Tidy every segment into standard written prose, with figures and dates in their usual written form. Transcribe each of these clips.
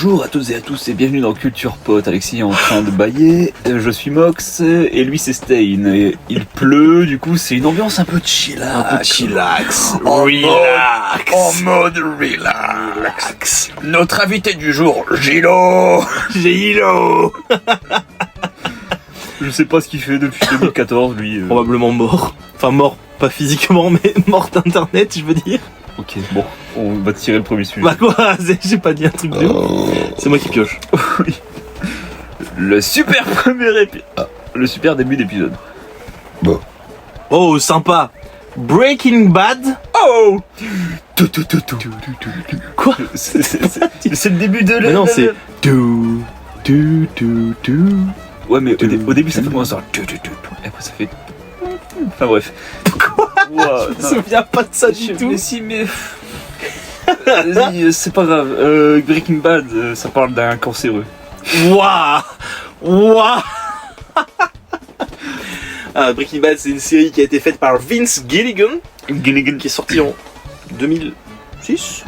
Bonjour à toutes et à tous et bienvenue dans Culture Pot. Alexis est en train de bailler, je suis Mox et lui c'est Stein. Et il pleut, du coup c'est une ambiance un peu chillax. Un peu chillax. Relax. En mode relax. Notre invité du jour, Gilo. Je sais pas ce qu'il fait depuis 2014 lui. Probablement mort. Enfin mort, pas physiquement, mais mort d'internet, je veux dire. Ok, bon, on va tirer le premier sujet. Bah quoi, j'ai pas dit un truc de ouf. C'est moi qui pioche. Oui. Le super premier épisode. Le super début d'épisode. Oh, sympa. Breaking Bad. Oh. Quoi? C'est le début de la... Mais non, c'est... Ouais, mais au début ça fait moins ça. Et après ça fait... Enfin bref. Quoi? Wow, Je me souviens pas de ça du tout. Mais si, mais... Vas-y, c'est pas grave. Breaking Bad, ça parle d'un cancéreux. Waouh. Breaking Bad, c'est une série qui a été faite par Vince Gilligan, qui est sortie en 2006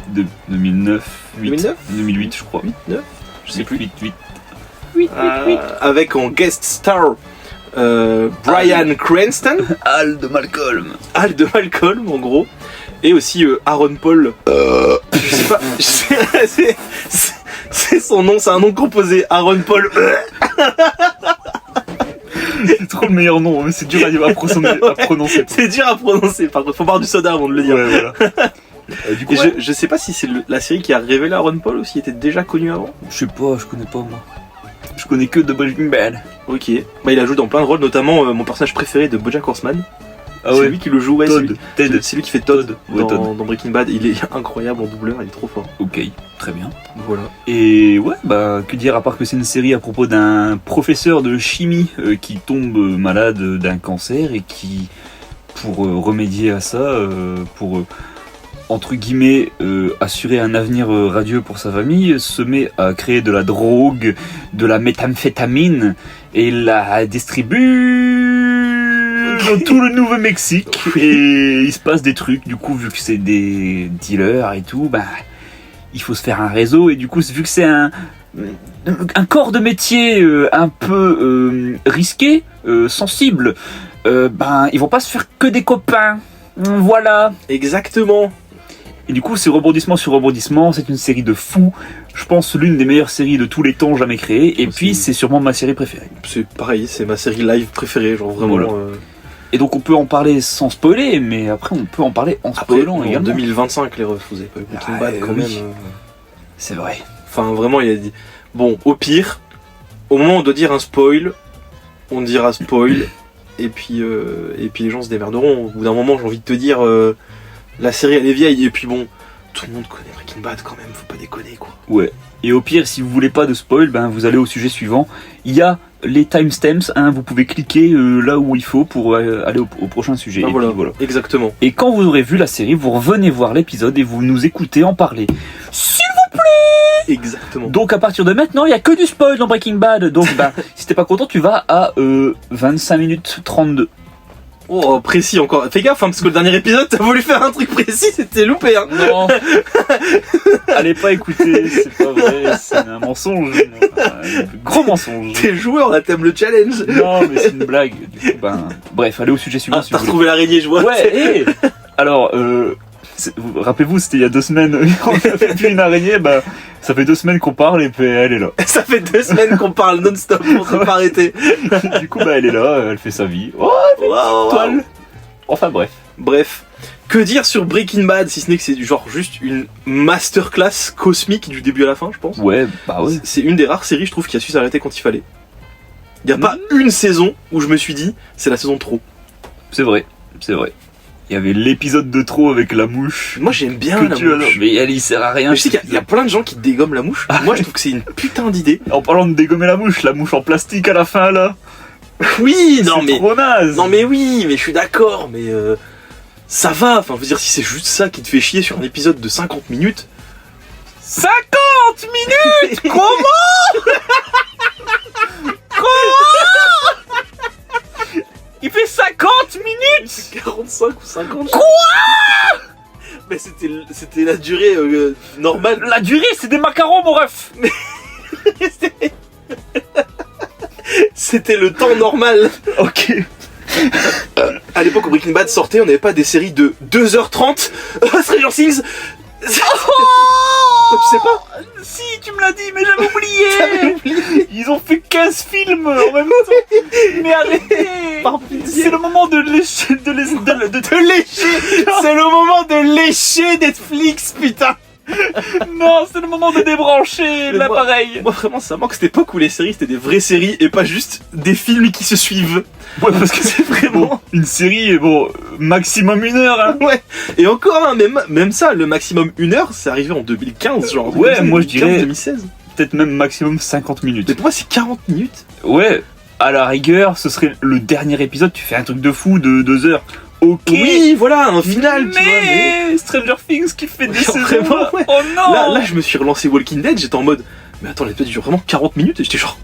2009, 2009 2008 je crois. 9 Je sais plus. 8. avec en guest star Bryan Cranston, Al de Malcolm, en gros, et aussi Aaron Paul. Je sais pas, c'est son nom, c'est un nom composé. Aaron Paul. C'est trop le meilleur nom, mais c'est dur à prononcer. C'est dur à prononcer, par contre, faut boire du soda avant de le dire. Ouais, voilà. Du coup, Et je sais pas si c'est la série qui a révélé Aaron Paul ou s'il était déjà connu avant. je sais pas, je connais pas moi. Je connais que The Breaking Bad. Ok. Bah il a joué dans plein de rôles, notamment mon personnage préféré de BoJack Horseman. Ah c'est ouais. lui qui le joue, ouais, Todd. c'est lui qui fait Todd, Ouais, Todd. dans Breaking Bad. Il est incroyable en doubleur, il est trop fort. Ok, très bien. Voilà. Et ouais, bah que dire à part que c'est une série à propos d'un professeur de chimie qui tombe malade d'un cancer et qui, pour remédier à ça, pour entre guillemets assurer un avenir radieux pour sa famille, se met à créer de la drogue, de la méthamphétamine et la distribue dans tout le Nouveau-Mexique. Et il se passe des trucs, du coup, vu que c'est des dealers et tout, bah il faut se faire un réseau, et du coup vu que c'est un corps de métier un peu risqué, sensible, ben ils vont pas se faire que des copains, voilà. Exactement. Et du coup c'est rebondissement sur rebondissement, c'est une série de fous, je pense l'une des meilleures séries de tous les temps jamais créées, et puis c'est sûrement ma série préférée. C'est pareil, c'est ma série live préférée, genre vraiment. Voilà. Et donc on peut en parler sans spoiler, mais après on peut en parler en spoilant en également. 2025 les refs, vous avez pas eu Breaking Bad quand oui. même. C'est vrai. Enfin vraiment il a dit. Bon, au pire, au moment où on doit dire un spoil, on dira spoil, et puis les gens se démerderont. Au bout d'un moment j'ai envie de te dire, la série elle est vieille, et puis bon, tout le monde connaît Breaking Bad quand même, faut pas déconner quoi. Ouais. Et au pire, si vous voulez pas de spoil, ben vous allez au sujet suivant. Il y a les timestamps, hein, vous pouvez cliquer là où il faut pour aller au prochain sujet. Ah, Et voilà, puis, voilà. Exactement. Et quand vous aurez vu la série, vous revenez voir l'épisode et vous nous écoutez en parler. S'il vous plaît. Exactement. Donc à partir de maintenant, il y a que du spoil dans Breaking Bad. Donc ben, si t'es pas content, tu vas à 25 minutes 32. Oh, précis encore. Fais gaffe, hein, parce que le dernier épisode, t'as voulu faire un truc précis, c'était loupé, hein. Non. Allez pas écouter, c'est pas vrai, c'est un mensonge. Un gros mensonge. T'es joueur, là, t'aimes le challenge. Non, mais c'est une blague. Du coup, ben, bref, allez au sujet suivant. Ah, Si t'as vous voulez. retrouvé l'araignée, je vois. Ouais, et alors, rappelez-vous, c'était il y a 2 semaines, on a fait plus une araignée, bah, ça fait 2 semaines qu'on parle et puis elle est là. Ça fait 2 semaines qu'on parle non-stop pour ne pas arrêter. Du coup, bah, elle est là, elle fait sa vie. Oh, Waouh. toile. Enfin, bref. Bref, que dire sur Breaking Bad si ce n'est que c'est du genre juste une masterclass cosmique du début à la fin, je pense. Ouais, bah ouais. C'est une des rares séries, je trouve, qui a su s'arrêter quand il fallait. Il n'y a pas une saison où je me suis dit, c'est la saison de trop. C'est vrai, c'est vrai. Il y avait l'épisode de trop avec la mouche. Moi j'aime bien Que la tu adores. mouche. Mais elle, il sert à rien. Mais je sais qu'il y a plein de gens qui dégomment la mouche. Moi je trouve que c'est une putain d'idée. En parlant de dégommer la mouche en plastique à la fin là. Oui, non C'est mais. trop naze. Non mais oui, mais je suis d'accord, mais ça va. Enfin, je veux dire, si c'est juste ça qui te fait chier sur un épisode de 50 minutes. 50 minutes. Comment? Il fait 50 minutes. 45 ou 50. Quoi? Mais c'était c'était la durée normale. La durée, c'est des macarons, mon ref. C'était le temps normal. Ok. À l'époque où Breaking Bad sortait, on n'avait pas des séries de 2h30. Stranger Things. Tu sais pas? Si, tu me l'as dit, mais j'avais oublié. Ils ont fait 15 films en même temps. Mais arrêtez. Par pitié. C'est le moment de lécher, de lécher. C'est le moment de lécher Netflix, putain. Non, c'est le moment de débrancher Mais l'appareil. Moi vraiment, ça manque cette époque où les séries c'était des vraies séries et pas juste des films qui se suivent. Ouais, parce que c'est vraiment une série, bon, maximum 1 heure. Hein. Ouais. Et encore, hein, même ça, le maximum 1 heure, c'est arrivé en 2015, genre. Ouais, moi je dirais 2016. peut-être même maximum 50 minutes. Mais pour moi, c'est 40 minutes. Ouais, à la rigueur, ce serait le dernier épisode, tu fais un truc de fou de 2 heures. Ok. Oui, voilà, un final, tu vois. Mais Stranger Things qui fait des Genre, saisons. vraiment, ouais. Oh non. là, je me suis relancé Walking Dead, j'étais en mode, mais attends, l'épisode dure vraiment 40 minutes et j'étais genre,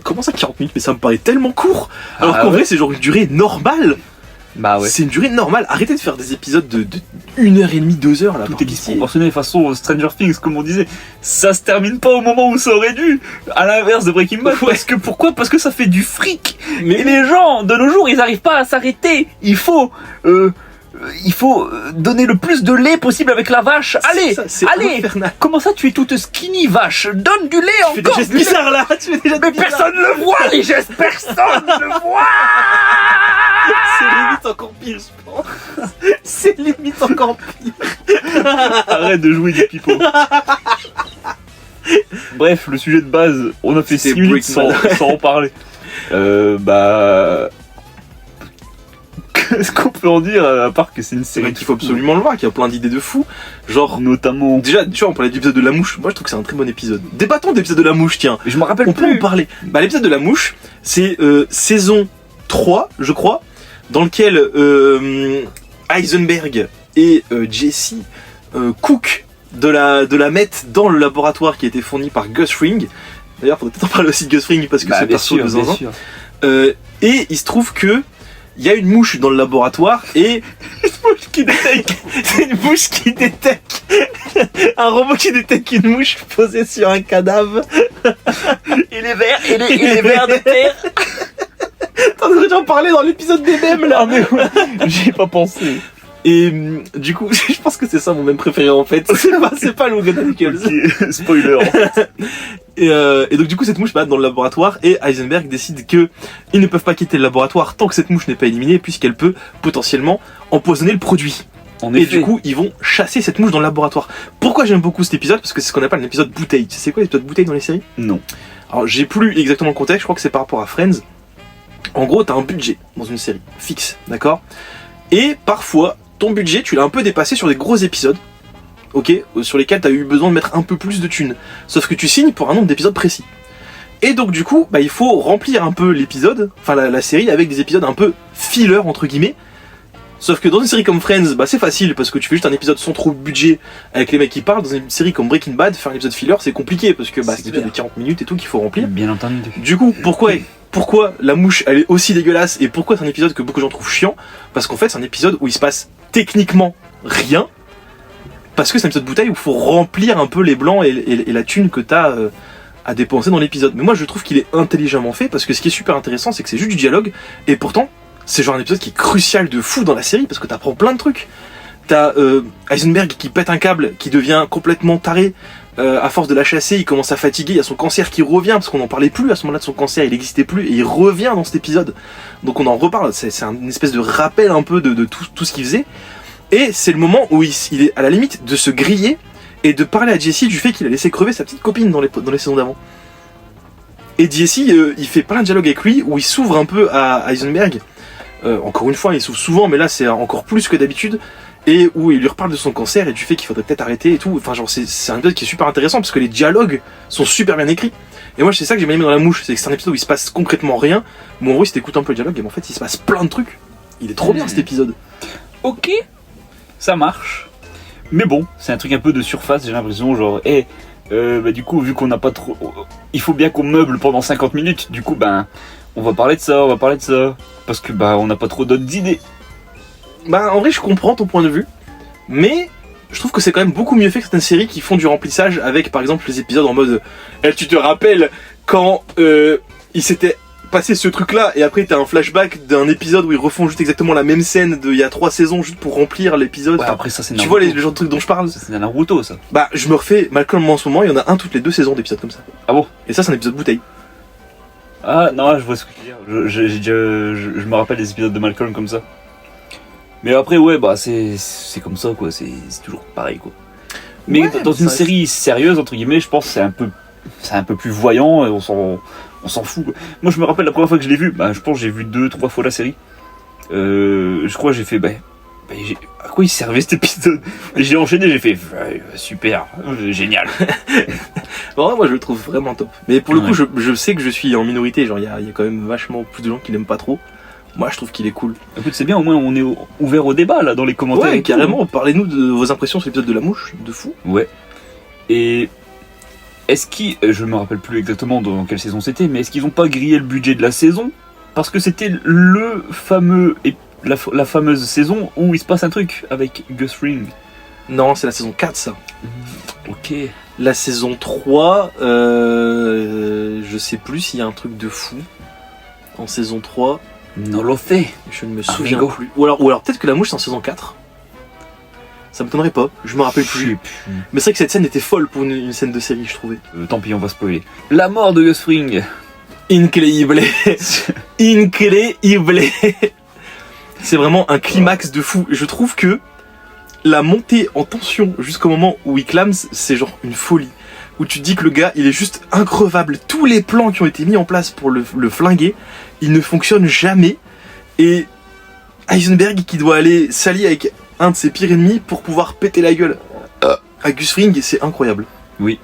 comment ça 40 minutes? Mais ça me paraît tellement court. Alors qu'en vrai, c'est genre une durée normale. Bah ouais. C'est une durée normale. Arrêtez de faire des épisodes de 1h30, 2 heures là. Tout est disproportionné. De toute façon, Stranger Things, comme on disait, ça se termine pas au moment où ça aurait dû. À l'inverse de Breaking Bad. Ouais. Parce que pourquoi? Parce que ça fait du fric. Mais Et les gens, de nos jours, ils arrivent pas à s'arrêter. Il faut donner le plus de lait possible avec la vache. Allez, c'est allez. infernal. Comment ça, tu es toute skinny, vache? Donne du lait Tu fais des encore. gestes bizarres là. Tu fais des gestes Mais bizarres. personne ne le voit, les gestes. Personne ne le voit. C'est limite encore pire, je pense. C'est limite encore pire. Arrête de jouer des pipeaux. Bref, le sujet de base, on a fait C'était 6 minutes Breaking Bad. sans en parler. Qu'est-ce qu'on peut en dire à part que c'est une C'est série vrai qu'il faut absolument le voir, qu'il y a plein d'idées de fous. Genre, notamment. déjà, tu vois, on parlait de l'épisode de la mouche. Moi, je trouve que c'est un très bon épisode. Débattons de l'épisode de la mouche, tiens. Je me rappelle On peut en plus. parler. Bah, l'épisode de la mouche, c'est saison 3, je crois, dans lequel Heisenberg et Jesse cook de la mettent dans le laboratoire qui a été fourni par Gus Fring. D'ailleurs, faudrait peut-être en parler aussi de Gus Fring parce que c'est bien perso sûr, de bien zinzin. sûr. Et il se trouve que il y a une mouche dans le laboratoire et Qui détecte. c'est une mouche qui détecte un robot qui détecte une mouche posée sur un cadavre. Il est vert, il est vert de terre. T'en aurais dû en parler dans l'épisode des mèmes là. Ah mais ouais, j'y ai pas pensé. Et du coup, je pense que c'est ça mon même préféré en fait. C'est pas Logan Nichols. Ok, spoiler. Et donc du coup cette mouche va dans le laboratoire et Heisenberg décide que ils ne peuvent pas quitter le laboratoire tant que cette mouche n'est pas éliminée puisqu'elle peut potentiellement empoisonner le produit. En Et effet. du coup ils vont chasser cette mouche dans le laboratoire. Pourquoi j'aime beaucoup cet épisode? Parce que c'est ce qu'on appelle un épisode bouteille. Tu sais quoi l'épisode bouteille dans les séries? Non. Alors j'ai plus exactement le contexte, je crois que c'est par rapport à Friends. En gros t'as un budget dans une série, fixe, d'accord? Et parfois ton budget tu l'as un peu dépassé sur des gros épisodes. Ok, sur lesquels tu as eu besoin de mettre un peu plus de thunes. Sauf que tu signes pour un nombre d'épisodes précis. Et donc du coup, bah, il faut remplir un peu l'épisode, enfin la série, avec des épisodes un peu filler entre guillemets. Sauf que dans une série comme Friends, bah, c'est facile parce que tu fais juste un épisode sans trop de budget avec les mecs qui parlent. Dans une série comme Breaking Bad, faire un épisode filler c'est compliqué parce que bah, c'est des épisodes de 40 minutes et tout qu'il faut remplir. Bien entendu. Du coup, pourquoi la mouche elle est aussi dégueulasse et pourquoi c'est un épisode que beaucoup de gens trouvent chiant? Parce qu'en fait c'est un épisode où il se passe techniquement rien. Parce que c'est un épisode bouteille où il faut remplir un peu les blancs et la thune que t'as à dépenser dans l'épisode. Mais moi je trouve qu'il est intelligemment fait parce que ce qui est super intéressant c'est que c'est juste du dialogue et pourtant c'est genre un épisode qui est crucial de fou dans la série parce que t'apprends plein de trucs. T'as Heisenberg qui pète un câble, qui devient complètement taré. À force de la chasser, il commence à fatiguer, il y a son cancer qui revient parce qu'on n'en parlait plus à ce moment-là de son cancer, il n'existait plus et il revient dans cet épisode. Donc on en reparle, c'est une espèce de rappel un peu de tout ce qu'il faisait. Et c'est le moment où il est à la limite de se griller et de parler à Jesse du fait qu'il a laissé crever sa petite copine dans les saisons d'avant. Et Jesse, il fait plein de dialogues avec lui où il s'ouvre un peu à Heisenberg. Encore une fois, il s'ouvre souvent, mais là c'est encore plus que d'habitude. Et où il lui reparle de son cancer et du fait qu'il faudrait peut-être arrêter et tout. Enfin, genre, c'est un épisode qui est super intéressant parce que les dialogues sont super bien écrits. Et moi, c'est ça que j'ai bien aimé dans La Mouche, c'est que c'est un épisode où il se passe concrètement rien. Mais en gros, si t'écoutes un peu le dialogue, en fait, il se passe plein de trucs. Il est trop bien cet épisode. Ok, ça marche. Mais bon, c'est un truc un peu de surface, j'ai l'impression, genre, bah, du coup, vu qu'on n'a pas trop. Il faut bien qu'on meuble pendant 50 minutes, du coup, ben, on va parler de ça. Parce que, bah, on n'a pas trop d'autres idées. Bah, en vrai, je comprends ton point de vue. Mais je trouve que c'est quand même beaucoup mieux fait que certaines séries qui font du remplissage avec par exemple les épisodes en mode tu te rappelles quand il s'était passé ce truc là et après t'as un flashback d'un épisode où ils refont juste exactement la même scène d'il y a 3 saisons juste pour remplir l'épisode. Ouais, après ça c'est tu Naruto. vois le genre de trucs dont je parle. Ça, c'est Naruto ça. Bah je me refais Malcolm en ce moment, il y en a un toutes les 2 saisons d'épisodes comme ça. Ah bon? Et ça c'est un épisode bouteille. Ah non, je vois ce que tu veux dire. Je me rappelle des épisodes de Malcolm comme ça. Mais après ouais bah c'est comme ça quoi, c'est toujours pareil quoi. Mais Ouais, dans une ça série sérieuse entre guillemets, je pense que c'est un peu plus voyant et on s'en fout quoi. Moi je me rappelle la première fois que je l'ai vu, bah je pense que j'ai vu 2-3 fois la série. Je crois que j'ai fait à quoi il servait cet épisode? Et j'ai enchaîné, j'ai fait super, génial. Bon, moi je le trouve vraiment top. Mais pour le Ouais. coup je sais que je suis en minorité, genre il y a quand même vachement plus de gens qui l'aiment pas trop. Moi je trouve qu'il est cool. Écoute, c'est bien, au moins on est ouvert au débat là dans les commentaires. Ouais et tout. carrément, parlez-nous de vos impressions sur l'épisode de la mouche, de fou. Ouais. Et est-ce qu'ils, je me rappelle plus exactement dans quelle saison c'était, mais est-ce qu'ils ont pas grillé le budget de la saison parce que c'était le fameux la fameuse saison où il se passe un truc avec Gus Fring. Non, c'est la saison 4 ça. Ok. La saison 3, je sais plus s'il y a un truc de fou. En saison 3, Non lo fait. je ne me souviens Amigo. plus. Ou alors peut-être que la mouche c'est en saison 4. Ça me m'étonnerait pas, je me rappelle plus. Mais c'est vrai que cette scène était folle pour une scène de série, je trouvais. Tant pis, on va spoiler. La mort de Gus Fring. Increíble. Increíble. C'est vraiment un climax de fou. Je trouve que la montée en tension jusqu'au moment où il clame, c'est genre une folie. Où tu te dis que le gars, il est juste increvable. Tous les plans qui ont été mis en place pour le flinguer, ils ne fonctionnent jamais. Et Heisenberg qui doit aller s'allier avec un de ses pires ennemis pour pouvoir péter la gueule à Gus Fring, c'est incroyable. Oui.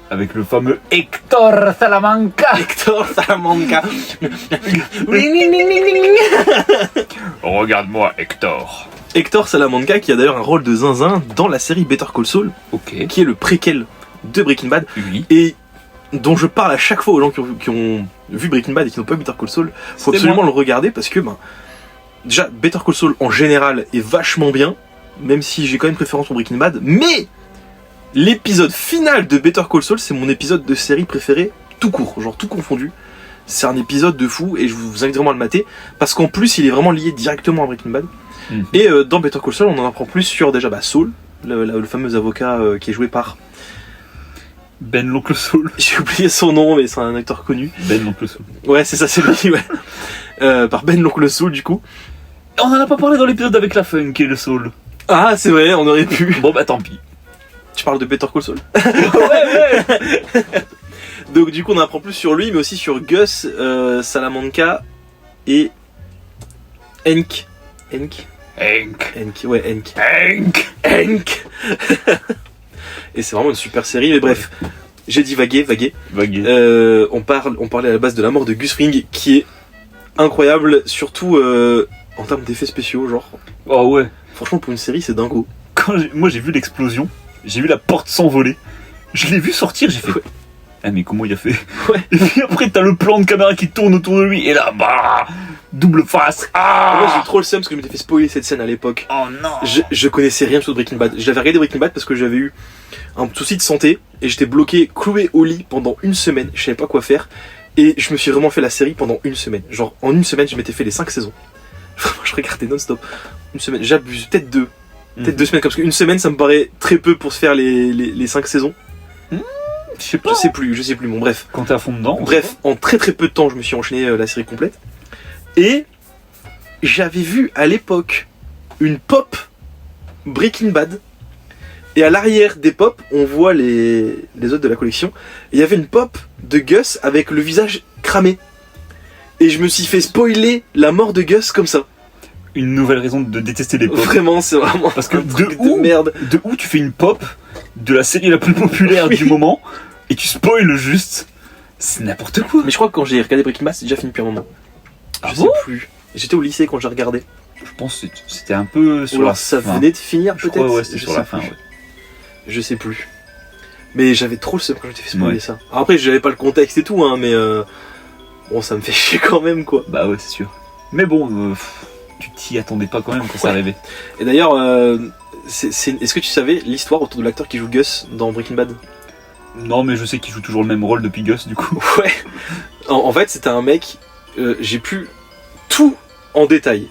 Avec le fameux Hector Salamanca. Hector Salamanca. Regarde-moi, Hector. Hector Salamanca qui a d'ailleurs un rôle de zinzin dans la série Better Call Saul, Ok. qui est le préquel de Breaking Bad Oui. et dont je parle à chaque fois aux gens qui ont vu Breaking Bad et qui n'ont pas vu Better Call Saul. Faut C'était absolument moi. le regarder parce que déjà Better Call Saul en général est vachement bien, même si j'ai quand même préférence pour Breaking Bad, mais l'épisode final de Better Call Saul c'est mon épisode de série préféré tout court, genre tout confondu. C'est un épisode de fou et je vous invite vraiment à le mater parce qu'en plus il est vraiment lié directement à Breaking Bad. Mhm. Et dans Better Call Saul on en apprend plus sur déjà Saul, le fameux avocat qui est joué par... Ben l'oncle Saul. J'ai oublié son nom mais c'est un acteur connu. Ben l'oncle Saul. Ouais c'est ça, c'est lui, ouais. Par Ben l'oncle Saul du coup. On en a pas parlé dans l'épisode avec la funk et le Saul. Ah c'est vrai, on aurait pu. Bon bah tant pis. Tu parles de Better Call Saul. ouais. Donc du coup on apprend plus sur lui mais aussi sur Gus, Salamanca et Hank. Ouais Hank. Et c'est vraiment une super série, mais bref, j'ai dit vaguer. Vaguer. On parlait à la base de la mort de Gus Fring qui est incroyable, surtout en termes d'effets spéciaux, genre. Oh ouais. Franchement pour une série c'est dingo. Moi j'ai vu l'explosion, j'ai vu la porte s'envoler, je l'ai vu sortir, j'ai fait. Ouais. Ah mais comment il a fait? Ouais. Et puis après t'as le plan de caméra qui tourne autour de lui et là bah double face. Moi j'ai Ah. eu trop le seum parce que je m'étais fait spoiler cette scène à l'époque. Oh non. Je connaissais rien sur Breaking Bad. J'avais regardé Breaking Bad parce que j'avais eu un souci de santé et j'étais bloqué, cloué au lit pendant une semaine. Je savais pas quoi faire et je me suis vraiment fait la série pendant une semaine. Genre en une semaine, je m'étais fait les 5 saisons. Vraiment, je regardais non-stop. Une semaine, j'abuse, peut-être 2. Peut-être 2 semaines, parce qu'une semaine ça me paraît très peu pour se faire les 5 saisons. Je sais pas. Je sais plus, bon bref. Quand t'es à fond dedans. Bref, en très peu de temps, je me suis enchaîné la série complète. Et j'avais vu à l'époque une pop Breaking Bad. Et à l'arrière des pop, on voit les autres de la collection. Et il y avait une pop de Gus avec le visage cramé. Et je me suis fait spoiler la mort de Gus comme ça. Une nouvelle raison de détester les pop. Vraiment, c'est vraiment Parce que un truc de où merde. De où tu fais une pop de la série la plus populaire Oui. du moment et tu spoiles juste. C'est n'importe quoi. Mais je crois que quand j'ai regardé Breaking Bad, c'est déjà fini depuis un moment. Ah Je bon sais plus. J'étais au lycée quand j'ai regardé. Je pense que c'était un peu sur Ou la alors ça fin. venait de finir Je peut-être. crois ouais, c'était Je sur sais la fin. plus. Ouais. Je sais plus. Mais j'avais trop le seum quand j'étais fait spoiler Ouais. ça. Alors après, j'avais pas le contexte et tout, hein, mais bon, ça me fait chier quand même, quoi. Bah ouais, c'est sûr. Mais bon, tu t'y attendais pas quand même quand ça arrivait. Et d'ailleurs, est-ce que tu savais l'histoire autour de l'acteur qui joue Gus dans Breaking Bad? Non, mais je sais qu'il joue toujours le même rôle depuis Gus, du coup. Ouais. En fait, c'était un mec. J'ai plus tout en détail.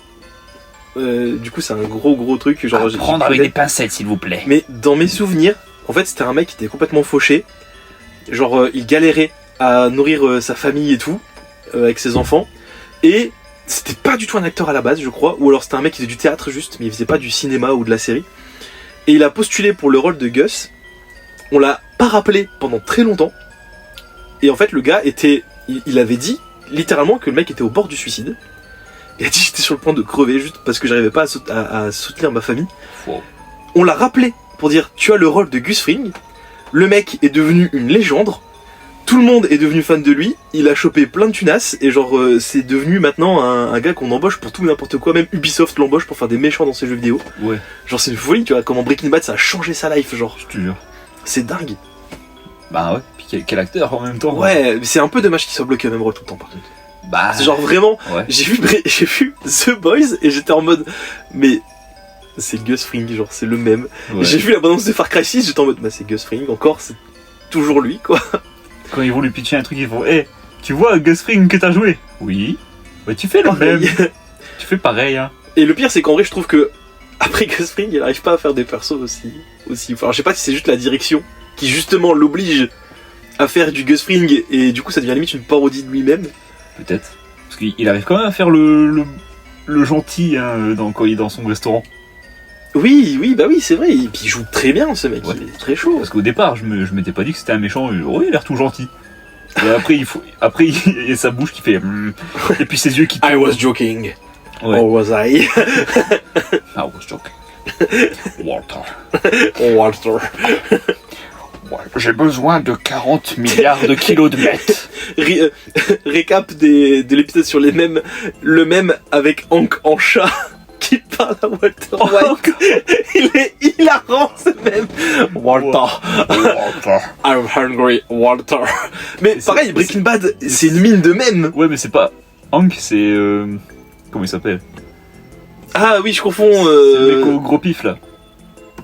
Du coup, c'est un gros truc. Genre, Prendre avec des pincettes, s'il vous plaît. Mais dans mes souvenirs, en fait, c'était un mec qui était complètement fauché. Genre, il galérait à nourrir sa famille et tout, avec ses enfants. Et c'était pas du tout un acteur à la base, je crois. Ou alors c'était un mec qui faisait du théâtre juste, mais il faisait pas du cinéma ou de la série. Et il a postulé pour le rôle de Gus. On l'a pas rappelé pendant très longtemps. Et en fait, le gars était. Il avait dit littéralement que le mec était au bord du suicide. Il a dit j'étais sur le point de crever juste parce que j'arrivais pas à soutenir ma famille. Wow. On l'a rappelé pour dire tu as le rôle de Gus Fring. Le mec est devenu une légende. Tout le monde est devenu fan de lui. Il a chopé plein de tunasses et genre c'est devenu maintenant un gars qu'on embauche pour tout et n'importe quoi. Même Ubisoft l'embauche pour faire des méchants dans ses jeux vidéo. Ouais. Genre c'est une folie, tu vois comment Breaking Bad ça a changé sa life genre. Je te jure. C'est dingue. Bah ouais. Puis quel acteur en même temps. Ouais, mais c'est un peu dommage qu'il soit bloqué au même rôle tout le temps par contre. Bah. C'est genre vraiment. Ouais. J'ai vu The Boys et j'étais en mode mais c'est Gus Fring genre c'est le même. Ouais. J'ai vu la bande-annonce de Far Cry 6, j'étais en mode bah c'est Gus Fring encore, c'est toujours lui quoi. Quand ils vont lui pitcher un truc, ils font hey, tu vois Gus Fring que t'as joué? Oui. Bah tu fais le Pareil. même. Tu fais pareil, hein. Et le pire c'est qu'en vrai je trouve que après Gus Fring il arrive pas à faire des persos aussi. Alors je sais pas si c'est juste la direction qui justement l'oblige à faire du Gus Fring et du coup ça devient limite une parodie de lui-même. Peut-être. Parce qu'il arrive quand même à faire le gentil hein, quand il est dans son restaurant. Oui, bah oui, c'est vrai. Et puis il joue très bien ce mec, Ouais. il est très chaud. Parce qu'au départ, je m'étais pas dit que c'était un méchant. Oh, il a l'air tout gentil. Et après, il y a sa bouche qui fait. Et puis ses yeux qui. I was joking. Ouais. Or was I? I was joking. Walter. Walter. J'ai besoin de 40 milliards de kilos de meth. Récap de l'épisode sur les mèmes. Le mème avec Hank en chat qui parle à Walter White. Il est hilarant ce mème. Walter. I'm hungry, Walter. Mais pareil, Breaking Bad, c'est une mine de mèmes. Ouais, mais c'est pas Hank, c'est. Comment il s'appelle? Ah oui, je confonds. C'est le mec au gros pif là.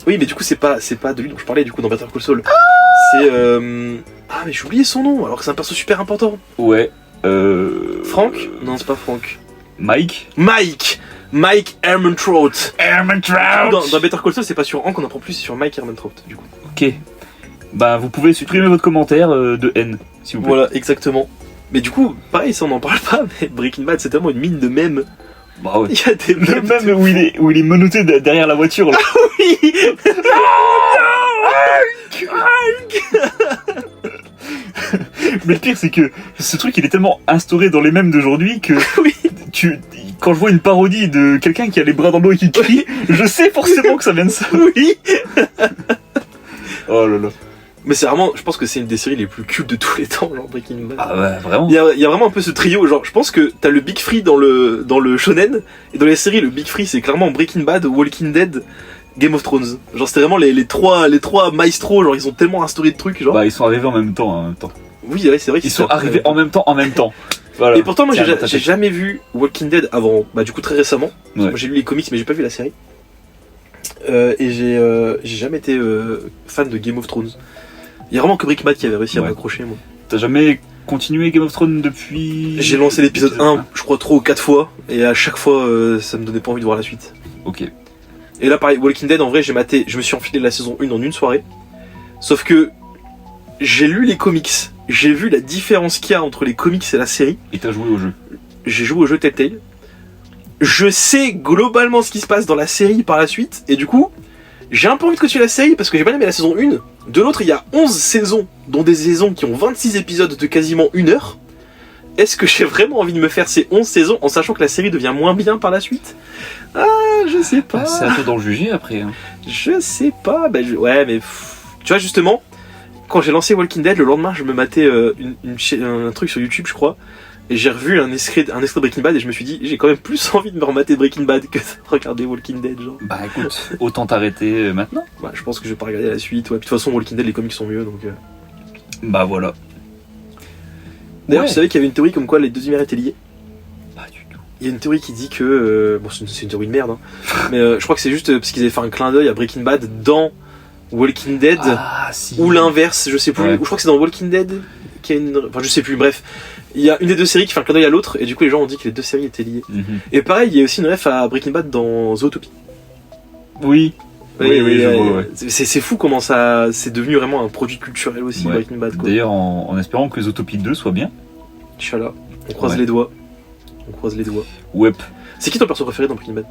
Oui, mais du coup, c'est pas de lui dont je parlais du coup dans Better Call Saul. C'est. Ah, mais j'ai oublié son nom alors que c'est un perso super important. Ouais. Frank? Non, c'est pas Frank. Mike. Mike Ehrmantraut. Ehrmantraut. Dans Better Call Saul, c'est pas sur Hank qu'on apprend plus, c'est sur Mike Ehrmantraut du coup. Ok. Bah, vous pouvez supprimer votre commentaire de haine, s'il vous plaît. Voilà, exactement. Mais du coup, pareil, ça on en parle pas, mais Breaking Bad c'est tellement une mine de mèmes. Bah ouais. Il y a des Le mèmes. même où il est menotté derrière la voiture là. Oui. Mais le pire c'est que ce truc il est tellement instauré dans les mèmes d'aujourd'hui que Oui. quand je vois une parodie de quelqu'un qui a les bras dans l'eau et qui crie, je sais forcément que ça vient de ça. Oui. Oh là là. Mais c'est vraiment, je pense que c'est une des séries les plus cultes de tous les temps, genre Breaking Bad. Ah ouais, vraiment. Il y a vraiment un peu ce trio, genre je pense que t'as le Big Free dans le shonen, et dans les séries le Big Free c'est clairement Breaking Bad, Walking Dead, Game of Thrones. Genre c'est vraiment les trois maestros, genre ils ont tellement instauré de trucs, genre. Bah ils sont arrivés en même temps. Oui, ouais, c'est vrai qu'ils Ils sont arrivés en même temps. Voilà. Et pourtant moi Tiens, j'ai jamais vu Walking Dead avant, bah du coup très récemment. Ouais. Moi j'ai lu les comics mais j'ai pas vu la série. Et j'ai jamais été fan de Game of Thrones. Il y a vraiment que Breaking Bad qui avait réussi à Ouais. m'accrocher moi. T'as jamais continué Game of Thrones depuis... J'ai lancé l'épisode 1, je crois 3 ou 4 fois, et à chaque fois ça me donnait pas envie de voir la suite. Ok. Et là pareil, Walking Dead en vrai je me suis enfilé la saison 1 en une soirée. Sauf que j'ai lu les comics, j'ai vu la différence qu'il y a entre les comics et la série. Et t'as joué au jeu. J'ai joué au jeu Telltale. Je sais globalement ce qui se passe dans la série par la suite, et du coup, j'ai un peu envie de continuer la série parce que j'ai bien aimé la saison 1. De l'autre, il y a 11 saisons, dont des saisons qui ont 26 épisodes de quasiment 1 heure. Est-ce que j'ai vraiment envie de me faire ces 11 saisons en sachant que la série devient moins bien par la suite? Ah, je sais pas. C'est à toi d'en juger après. Hein. Je sais pas. Bah, ouais, mais tu vois, justement, quand j'ai lancé Walking Dead, le lendemain, je me matais un truc sur YouTube, je crois. Et j'ai revu un extrait de Breaking Bad et je me suis dit, j'ai quand même plus envie de me remater Breaking Bad que de regarder Walking Dead, genre. Bah écoute, autant t'arrêter maintenant. Bah, je pense que je vais pas regarder la suite. Ouais, puis de toute façon, Walking Dead, les comics sont mieux, donc. Bah voilà. D'ailleurs, Ouais. tu savais qu'il y avait une théorie comme quoi les deux univers étaient liés? Pas du tout. il y a une théorie qui dit que... bon, c'est une théorie de merde, hein, mais je crois que c'est juste parce qu'ils avaient fait un clin d'œil à Breaking Bad dans Walking Dead, Si. ou l'inverse, je sais plus. Ouais. Ou je crois que c'est dans Walking Dead qu'il y a une... Enfin, je sais plus, bref. Il y a une des deux séries qui fait un clin d'œil à l'autre, et du coup les gens ont dit que les deux séries étaient liées. Mhm. Et pareil, il y a aussi une ref à Breaking Bad dans Zootopie. Oui. Oui, je vois, ouais. C'est fou comment ça... C'est devenu vraiment un produit culturel aussi, Ouais. Breaking Bad, quoi. D'ailleurs, en espérant que Zootopie 2 soit bien. Inch'Allah. On croise Ouais. les doigts. On croise les doigts. Ouais. C'est qui ton perso préféré dans Breaking Bad?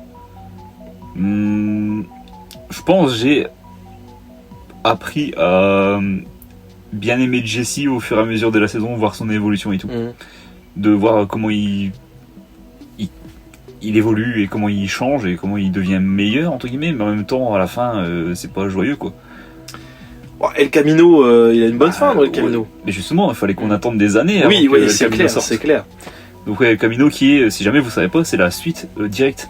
Je pense que j'ai appris à bien aimer Jesse au fur et à mesure de la saison, voir son évolution et tout. De voir comment il évolue et comment il change et comment il devient meilleur, entre guillemets, mais en même temps, à la fin, c'est pas joyeux, quoi. Oh, El Camino, il a une bonne fin dans El ouais. Camino. Mais justement, il fallait qu'on attende des années Oui, avant que oui, El c'est Camino clair, sorte. c'est clair. Donc ouais, El Camino qui est, si jamais vous savez pas, c'est la suite directe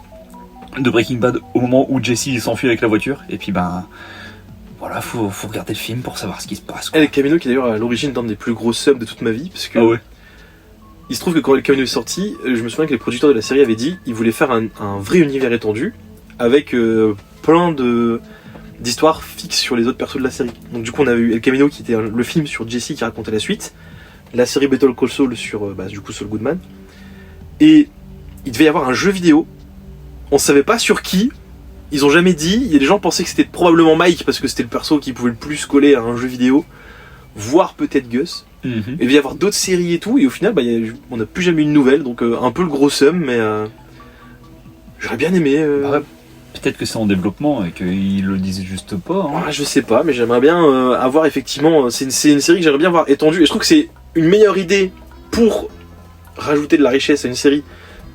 de Breaking Bad au moment où Jesse s'enfuit avec la voiture. Et puis voilà, faut regarder le film pour savoir ce qui se passe, quoi. El Camino qui est d'ailleurs à l'origine d'un des plus gros subs de toute ma vie, parce que Ah ouais. il se trouve que quand El Camino est sorti, je me souviens que les producteurs de la série avaient dit ils voulaient faire un vrai univers étendu avec plein d'histoires fixes sur les autres persos de la série. Donc du coup on avait eu El Camino qui était le film sur Jesse qui racontait la suite, la série Better Call Saul sur du coup Saul Goodman, et il devait y avoir un jeu vidéo, on savait pas sur qui, ils ont jamais dit, il y a des gens qui pensaient que c'était probablement Mike parce que c'était le perso qui pouvait le plus coller à un jeu vidéo, voire peut-être Gus. Mhm. Et il va y avoir d'autres séries et tout, et au final, on n'a plus jamais eu de nouvelles, donc un peu le gros seum, mais j'aurais bien aimé. Ouais, peut-être que c'est en développement et qu'ils le disent juste pas. Hein. Je sais pas, mais j'aimerais bien avoir effectivement. C'est une série que j'aimerais bien voir étendue, et je trouve que c'est une meilleure idée pour rajouter de la richesse à une série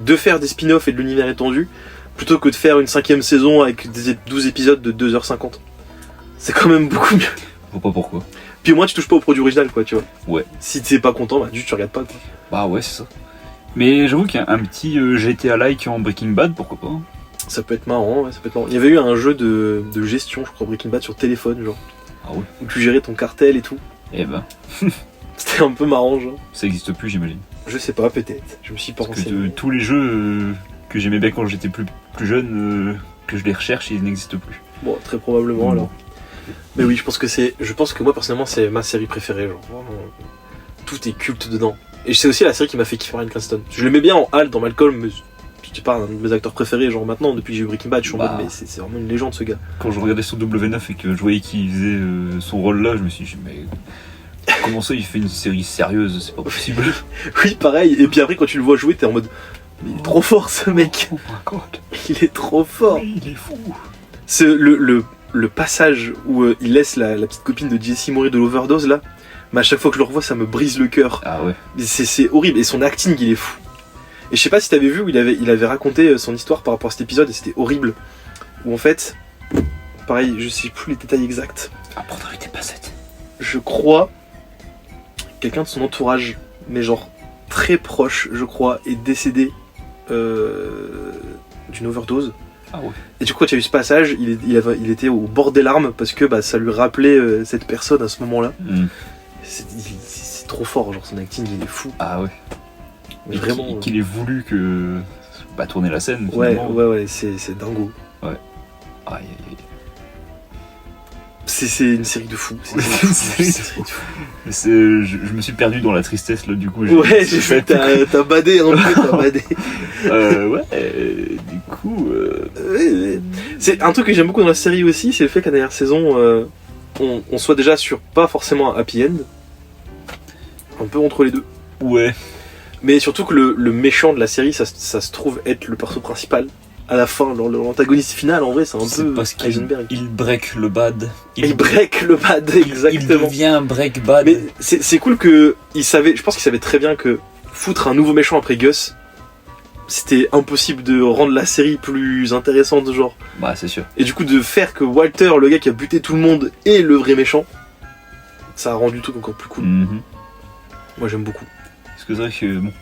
de faire des spin-offs et de l'univers étendu, plutôt que de faire une 5ème saison avec 12 épisodes de 2h50. C'est quand même beaucoup mieux. Je vois pas pourquoi. Puis au moins tu touches pas au produit original, quoi, tu vois. Ouais. Si t'es pas content, juste tu regardes pas, quoi. Bah ouais, c'est ça. Mais j'avoue qu'il y a un petit GTA-like en Breaking Bad, pourquoi pas. Ça peut être marrant, ouais, ça peut être marrant. Il y avait eu un jeu de gestion, je crois, Breaking Bad sur téléphone, genre. Ah ouais. Où tu gérais ton cartel et tout. Eh ben, C'était un peu marrant, genre. ça existe plus, j'imagine. Je sais pas, peut-être. Je me suis pas Parce que renseigné. tous les jeux que j'aimais bien quand j'étais plus jeune, que je les recherche, ils n'existent plus. Bon, très probablement Bon. alors. Mais oui, je pense que moi personnellement c'est ma série préférée, genre vraiment, tout est culte dedans. Et c'est aussi la série qui m'a fait kiffer Bryan Cranston. Je l'aimais bien en Hal dans Malcolm, mais c'est pas un de mes acteurs préférés, genre maintenant depuis que j'ai eu Breaking Bad, je suis en mode mais c'est vraiment une légende ce gars. Quand je regardais sur W9 et que je voyais qu'il faisait son rôle là, je me suis dit, mais comment ça il fait une série sérieuse, c'est pas possible. Oui, pareil. Et puis après quand tu le vois jouer, t'es en mode il est trop fort ce mec. Oh my god, Il est trop fort. il est fou. C'est le passage où il laisse la petite copine de Jesse mourir de l'overdose là, mais à chaque fois que je le revois ça me brise le cœur. Ah ouais. C'est horrible, et son acting il est fou. Et je sais pas si t'avais vu où il avait raconté son histoire par rapport à cet épisode, et c'était horrible. Où en fait, pareil, je sais plus les détails exacts. Ah, Bordeaux était pas 7. Je crois quelqu'un de son entourage, mais genre très proche, je crois, est décédé d'une overdose. Ah ouais. Et du coup, quand il y a eu ce passage, il était au bord des larmes parce que ça lui rappelait cette personne à ce moment-là. C'est trop fort, genre son acting il est fou. Ah ouais. Mais Et vraiment. qu'il ait voulu que tourner la scène. Ouais, finalement. ouais, c'est dingo. Aïe, aïe, aïe. C'est une série de fous. C'est Ouais, une série de fous. Mais je me suis perdu dans la tristesse là, du coup. Ouais, j'ai vu, t'as badé un peu, t'as badé. Du coup. Ouais. C'est un truc que j'aime beaucoup dans la série aussi, c'est le fait qu'à la dernière saison, on soit déjà sur pas forcément un happy end, un peu entre les deux. Ouais. Mais surtout que le méchant de la série, ça se trouve être le perso principal. À la fin, l'antagoniste final, en vrai, c'est un C'est peu parce qu'il Heisenberg. il break le bad. Il break le bad, Il exactement. devient break bad. Mais c'est cool que je pense qu'il savait très bien que foutre un nouveau méchant après Gus, c'était impossible de rendre la série plus intéressante, genre. Bah, c'est sûr. Et du coup, de faire que Walter, le gars qui a buté tout le monde, est le vrai méchant, ça a rendu le truc encore plus cool. Mhm. Moi, j'aime beaucoup. Parce que c'est vrai que bon,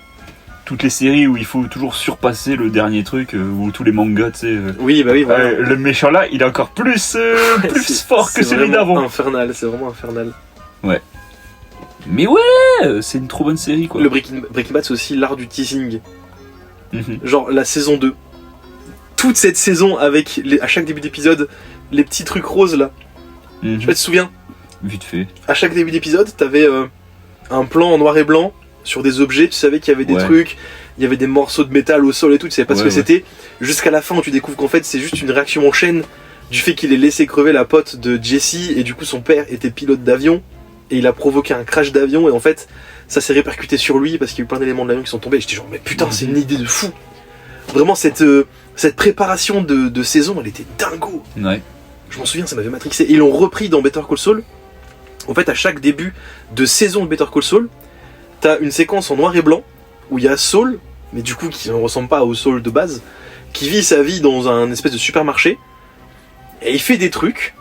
toutes les séries où il faut toujours surpasser le dernier truc, ou tous les mangas, tu sais. Oui, bah oui, voilà. Le méchant là, il est encore plus fort que celui C'est d'avant. vraiment infernal, c'est vraiment infernal. Mais ouais, c'est une trop bonne série quoi. Le Breaking Bad, c'est aussi l'art du teasing. Mhm. Genre la saison 2. Toute cette saison avec à chaque début d'épisode, les petits trucs roses là. Mhm. Je sais pas, tu te souviens? Vite fait. À chaque début d'épisode, t'avais un plan en noir et blanc sur des objets, tu savais qu'il y avait des Ouais. trucs, il y avait des morceaux de métal au sol et tout, tu savais pas ce Ouais, que ouais. c'était. Jusqu'à la fin où tu découvres qu'en fait c'est juste une réaction en chaîne du fait qu'il ait laissé crever la pote de Jesse et du coup son père était pilote d'avion et il a provoqué un crash d'avion et en fait ça s'est répercuté sur lui parce qu'il y a eu plein d'éléments de l'avion qui sont tombés et j'étais genre mais putain c'est une idée de fou. Vraiment cette préparation de saison elle était dingo. Ouais. Je m'en souviens, ça m'avait matrixé. Ils l'ont repris dans Better Call Saul. En fait, à chaque début de saison de Better Call Saul, t'as une séquence en noir et blanc où il y a Saul, mais du coup qui ne ressemble pas au Saul de base, qui vit sa vie dans un espèce de supermarché et il fait des trucs,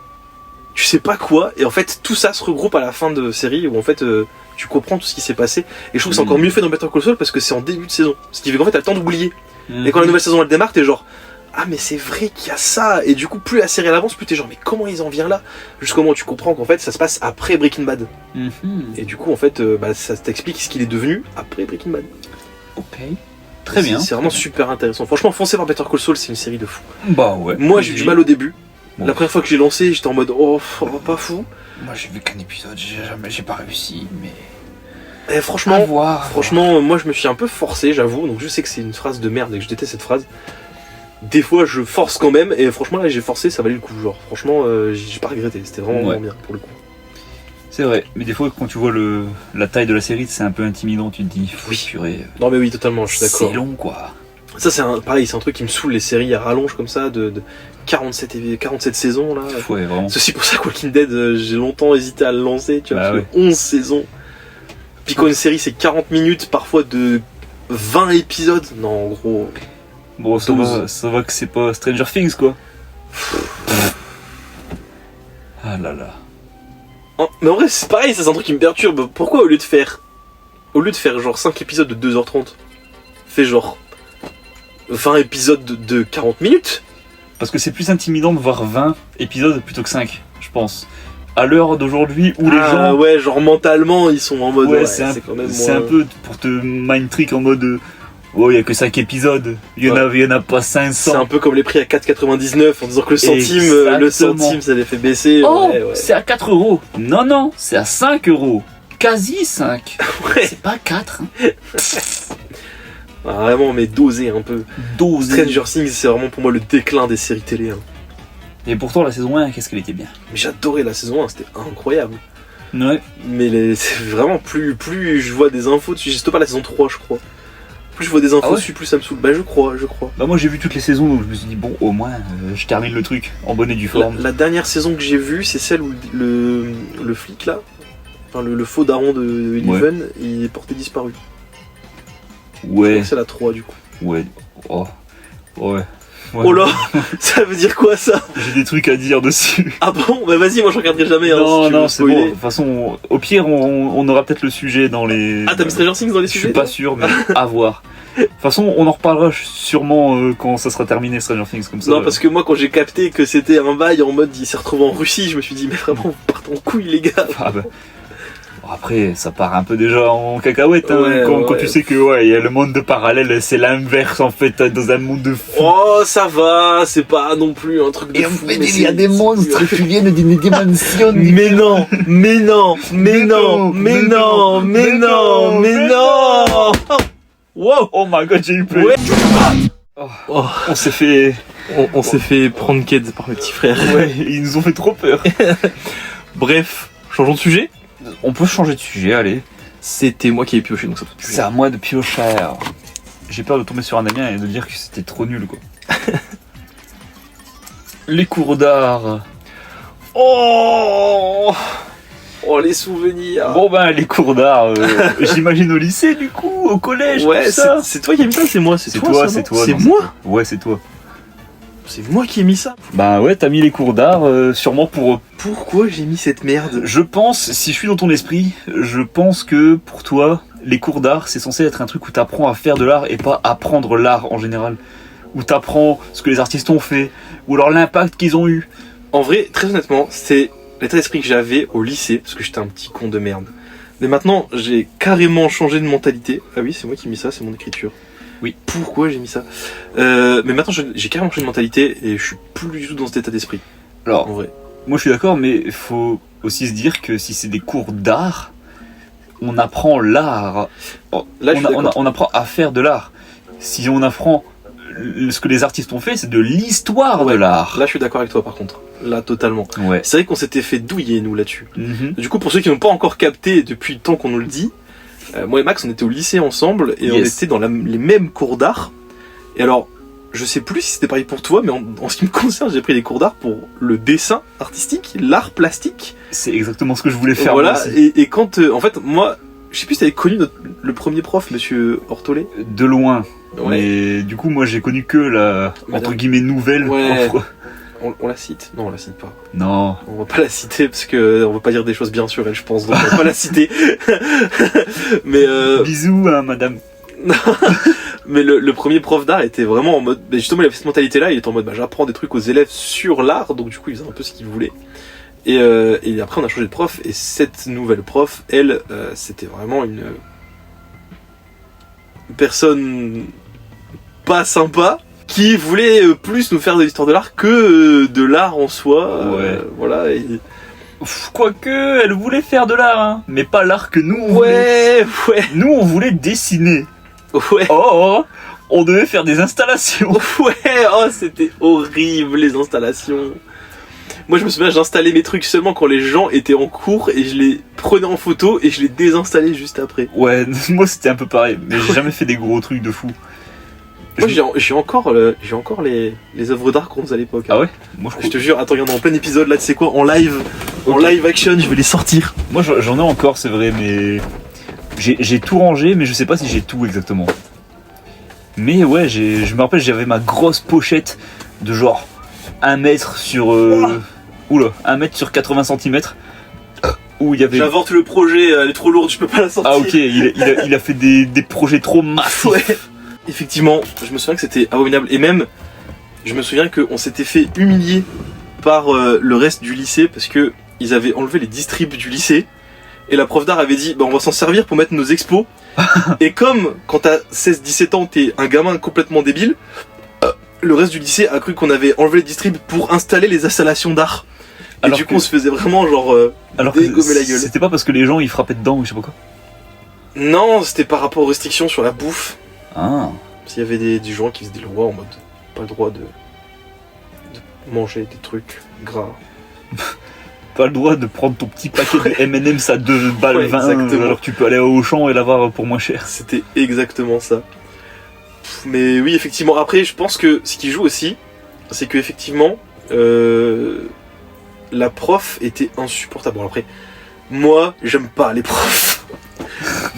tu sais pas quoi, et en fait tout ça se regroupe à la fin de série où en fait tu comprends tout ce qui s'est passé. Et je trouve que c'est encore mieux fait dans Better Call Saul parce que c'est en début de saison, ce qui fait qu'en fait t'as le temps d'oublier. Et quand la nouvelle saison elle démarre, t'es genre ah mais c'est vrai qu'il y a ça, et du coup plus la série elle avance plus t'es genre mais comment ils en viennent là, jusqu'au moment où tu comprends qu'en fait ça se passe après Breaking Bad Mhm. et du coup en fait ça t'explique ce qu'il est devenu après Breaking Bad. Ok. Très bien. C'est vraiment super intéressant, franchement foncez par Better Call Saul, c'est une série de fou. Bah ouais. Moi j'ai eu du mal au début, Bon. la première fois que j'ai lancé j'étais en mode oh pas fou, Moi j'ai vu qu'un épisode, j'ai pas réussi, mais. et À franchement voir. moi je me suis un peu forcé j'avoue, donc je sais que c'est une phrase de merde et que je déteste cette phrase. Des fois je force quand même et franchement là j'ai forcé, ça valait le coup, genre franchement j'ai pas regretté, c'était vraiment, Ouais. vraiment bien pour le coup. C'est vrai. Mais des fois, quand tu vois la taille de la série, c'est un peu intimidant. Tu te dis, Oui. purée. Non mais oui totalement, je suis d'accord. C'est long, quoi. Ça c'est pareil, c'est un truc qui me saoule, les séries à rallonge comme ça de 47 saisons là. Ouais, vraiment. C'est aussi pour ça que Walking Dead, j'ai longtemps hésité à le lancer, tu vois, Bah parce que 11 saisons. Puis quand une série c'est 40 minutes, parfois de 20 épisodes, non en gros. Bon, ça va que c'est pas Stranger Things, quoi. Ah là là. Mais en vrai c'est pareil, ça c'est un truc qui me perturbe. Pourquoi au lieu de faire genre 5 épisodes de 2h30, fais genre 20 épisodes de 40 minutes? Parce que c'est plus intimidant de voir 20 épisodes plutôt que 5, je pense. À l'heure d'aujourd'hui où les gens... ouais, genre mentalement ils sont en mode Ouais, ouais, c'est quand même c'est moins- un peu pour te mind trick en mode... oh, il y a que 5 épisodes. Il y en a pas C'est 500. un peu comme les prix à 4,99 en disant que le Exactement. centime ça les fait baisser. Oh, ouais. c'est à 4 €. Non, c'est à 5 €. Quasi 5. Ouais. C'est pas 4. Ah, vraiment, mais dosé un peu. Dosé. Stranger Things, c'est vraiment pour moi le déclin des séries télé. Hein. Et pourtant, la saison 1, qu'est-ce qu'elle était bien. Mais j'adorais la saison 1, c'était incroyable. Ouais. Mais c'est vraiment plus je vois des infos dessus. J'ai pas la saison 3, je crois. Plus je vois des infos Ah ouais dessus, plus ça me saoule. Bah, je crois. Bah, moi, j'ai vu toutes les saisons, donc je me suis dit, bon, au moins, je termine le truc en bonne et due forme. La dernière saison que j'ai vue, c'est celle où le flic là, enfin le faux daron de Eleven, il est porté disparu. Je crois Ouais, que c'est la 3 du coup. ouais. Oh. Ouais. Ouais. Oh là, ça veut dire quoi ça? J'ai des trucs à dire dessus. Ah bon? Bah vas-y, moi je regarderai jamais. Hein, si Non, tu veux non, c'est bon. spoiler. De toute façon, au pire, on aura peut-être le sujet dans les. Ah, t'as mis Stranger Things dans les Je sujets? suis pas sûr, mais à voir. De toute façon, on en reparlera sûrement quand ça sera terminé Stranger Things comme ça. Non, parce que moi quand j'ai capté que c'était un bail en mode il s'est retrouvé en Russie, je me suis dit mais vraiment vous partez en couille les gars. Ah bah. Bon, après, ça part un peu déjà en cacahuète hein, Ouais, quand ouais. tu sais que ouais, il y a le monde de parallèle, c'est l'inverse en fait dans un monde de fou. Oh ça va, c'est pas non plus un truc de fou. mais c'est- qui viennent d'une dimension. Mais non, mais non, mais non, mais non, mais non, mais non. Wow, oh my god, j'ai eu peur. Ouais. Oh, on s'est fait. On s'est fait prendre quête par mes petits frères. Ouais, ils nous ont fait trop peur. Bref, changeons de sujet. On peut changer de sujet, allez. C'était moi qui ai pioché donc ça peut C'est à moi de piocher. J'ai peur de tomber sur un Damien et de dire que c'était trop nul quoi. Les cours d'art. Oh les souvenirs. Bon ben les cours d'art, j'imagine au lycée du coup, au collège, Ouais, tout ça. c'est toi qui as mis ça, c'est moi, C'est toi, ça, c'est non toi. C'est non, moi. Ouais, c'est toi. C'est moi qui ai mis ça. Bah ouais, t'as mis les cours d'art, sûrement pour... Pourquoi j'ai mis cette merde? Je pense, si je suis dans ton esprit, je pense que pour toi, les cours d'art, c'est censé être un truc où t'apprends à faire de l'art et pas apprendre l'art en général. Où t'apprends ce que les artistes ont fait, ou alors l'impact qu'ils ont eu. En vrai, très honnêtement, c'est l'état d'esprit que j'avais au lycée, parce que j'étais un petit con de merde. Mais maintenant, j'ai carrément changé de mentalité. Ah oui, c'est moi qui ai mis ça, c'est mon écriture. Oui. Pourquoi j'ai mis ça Mais maintenant, j'ai carrément changé de mentalité et je suis plus du tout dans cet état d'esprit. Alors, En vrai. moi je suis d'accord, mais il faut aussi se dire que si c'est des cours d'art, on apprend l'art. Là, je suis d'accord. On apprend à faire de l'art. Si on apprend ce que les artistes ont fait, c'est de l'histoire de Ouais. l'art. Là, je suis d'accord avec toi, par contre. Là, totalement. Ouais. C'est vrai qu'on s'était fait douiller, nous, là-dessus. Mhm. Du coup, pour ceux qui n'ont pas encore capté depuis le temps qu'on nous le dit, moi et Max, on était au lycée ensemble et on Yes. était dans les mêmes cours d'art. Et alors, je sais plus si c'était pareil pour toi, mais en ce qui me concerne, j'ai pris des cours d'art pour le dessin artistique, l'art plastique. C'est exactement ce que je voulais faire. Voilà, moi aussi. et quand, en fait, moi, je sais plus si t'avais connu le premier prof, monsieur Ortolé. De loin. Ouais. Mais du coup, moi j'ai connu que la Madame. entre guillemets nouvelle. Ouais. prof. On la cite? Non, on la cite pas. Non. On va pas la citer parce que on va pas dire des choses bien sur elle, je pense, donc on va pas la citer. Mais Bisous à madame. mais le premier prof d'art était vraiment en mode, justement il avait cette mentalité là, il était en mode j'apprends des trucs aux élèves sur l'art, donc du coup il faisait un peu ce qu'il voulait. Et après on a changé de prof et cette nouvelle prof, elle, c'était vraiment une personne pas sympa qui voulait plus nous faire de l'histoire de l'art que de l'art en soi. Ouais. Voilà. Et... Quoique, elle voulait faire de l'art, hein, mais pas l'art que nous on voulait. Ouais. Nous on voulait dessiner. Ouais. Oh, on devait faire des installations. Ouais, oh c'était horrible les installations. Moi je me souviens, j'installais mes trucs seulement quand les gens étaient en cours et je les prenais en photo et je les désinstallais juste après. Ouais, moi c'était un peu pareil, mais j'ai jamais fait des gros trucs de fou. Moi j'ai encore les œuvres d'art qu'on faisait à l'époque. Ah ouais. Moi Je te jure, attends, regarde, en plein épisode là, tu sais quoi, en live Ok. action, je vais les sortir. Moi j'en ai encore, c'est vrai, mais j'ai tout rangé, mais je sais pas si j'ai tout exactement. Mais ouais, je me rappelle, j'avais ma grosse pochette de genre 1 mètre sur 1 mètre sur 80 cm où il y avait. J'invente le projet, elle est trop lourde, je peux pas la sortir. Ah ok, il a fait des projets trop massifs. Ouais. Effectivement, je me souviens que c'était abominable. Et même, je me souviens qu'on s'était fait humilier par le reste du lycée parce que ils avaient enlevé les distribs du lycée. Et la prof d'art avait dit, on va s'en servir pour mettre nos expos. Et comme quand t'as 16-17 ans, t'es un gamin complètement débile, le reste du lycée a cru qu'on avait enlevé les distribs pour installer les installations d'art. Et Alors du coup, que- on se faisait vraiment genre Alors que dégommer la gueule. c'était pas parce que les gens ils frappaient dedans ou je sais pas quoi. Non, c'était par rapport aux restrictions sur la bouffe. Ah. S'il y avait des gens qui faisaient des lois en mode pas le droit de manger des trucs gras. Pas le droit de prendre ton petit paquet de M&M's à 2 balles Ouais, 20 exactement. alors que tu peux aller au champ et l'avoir pour moins cher. C'était exactement ça. Mais oui, effectivement. Après, je pense que ce qui joue aussi, c'est que effectivement, la prof était insupportable. Bon, après, moi, j'aime pas les profs.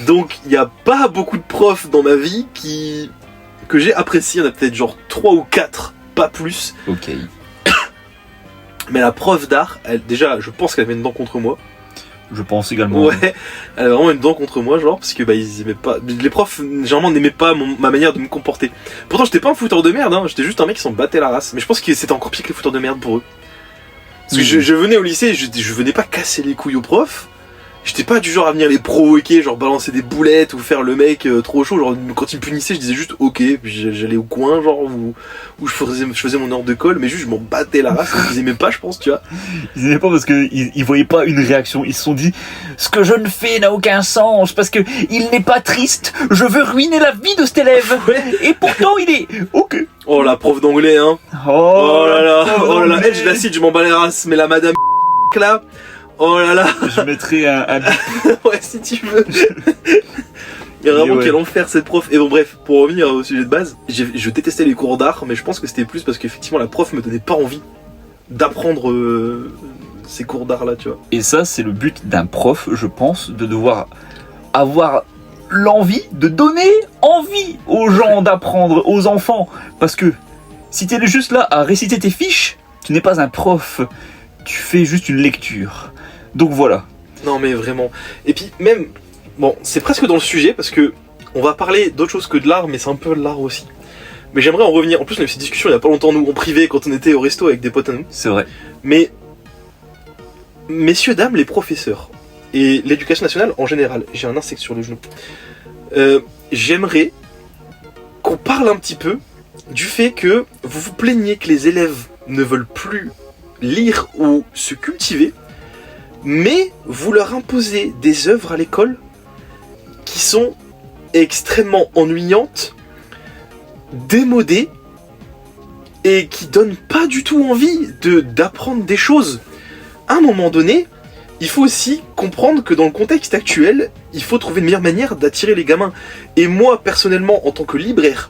Donc, il n'y a pas beaucoup de profs dans ma vie que j'ai apprécié. Il y en a peut-être genre 3 ou 4, pas plus. Ok. Mais la prof d'art, déjà, je pense qu'elle avait une dent contre moi. Je pense également. Ouais, elle avait vraiment une dent contre moi, genre, parce que ils aimaient pas. Les profs, généralement, n'aimaient pas ma manière de me comporter. Pourtant, j'étais pas un fouteur de merde, hein, j'étais juste un mec qui s'en battait la race. Mais je pense que c'était encore pire que les fouteurs de merde pour eux. Parce que je venais au lycée, je venais pas casser les couilles aux profs. J'étais pas du genre à venir les provoquer, genre balancer des boulettes ou faire le mec trop chaud. Genre, quand ils me punissaient, je disais juste ok, puis j'allais au coin, genre, où je faisais mon heure de colle, mais juste je m'en battais la race. Ils aimaient pas, je pense, tu vois. Ils aimaient pas parce qu'ils voyaient pas une réaction. Ils se sont dit ce que je ne fais n'a aucun sens parce que il n'est pas triste. Je veux ruiner la vie de cet élève. Ouais. Et pourtant il est ok. Oh, la prof d'anglais, hein. Oh, Oh là là, elle je la cite, je m'en bats les races, mais la madame là, oh là là, Je mettrai un ouais si tu veux. Il y a vraiment ouais. quel enfer cette prof. Et bon bref, pour revenir au sujet de base, je détestais les cours d'art, mais je pense que c'était plus parce qu'effectivement la prof me donnait pas envie d'apprendre ces cours d'art là, tu vois. Et ça, c'est le but d'un prof, je pense, de devoir avoir l'envie de donner envie aux gens d'apprendre, aux enfants. Parce que si t'es juste là à réciter tes fiches, tu n'es pas un prof, tu fais juste une lecture. Donc voilà. Non mais vraiment. Et puis même, bon, c'est presque dans le sujet parce que on va parler d'autre chose que de l'art, mais c'est un peu de l'art aussi. Mais j'aimerais en revenir. En plus, on a eu cette discussion il y a pas longtemps, nous, en privé, quand on était au resto avec des potes à nous. C'est vrai. Mais, messieurs, dames, les professeurs, et l'éducation nationale en général, j'ai un insecte sur le genou, j'aimerais qu'on parle un petit peu du fait que vous vous plaignez que les élèves ne veulent plus lire ou se cultiver, mais vous leur imposez des œuvres à l'école qui sont extrêmement ennuyantes, démodées, et qui donnent pas du tout envie d'apprendre des choses. À un moment donné, il faut aussi comprendre que dans le contexte actuel, il faut trouver une meilleure manière d'attirer les gamins. Et moi, personnellement, en tant que libraire,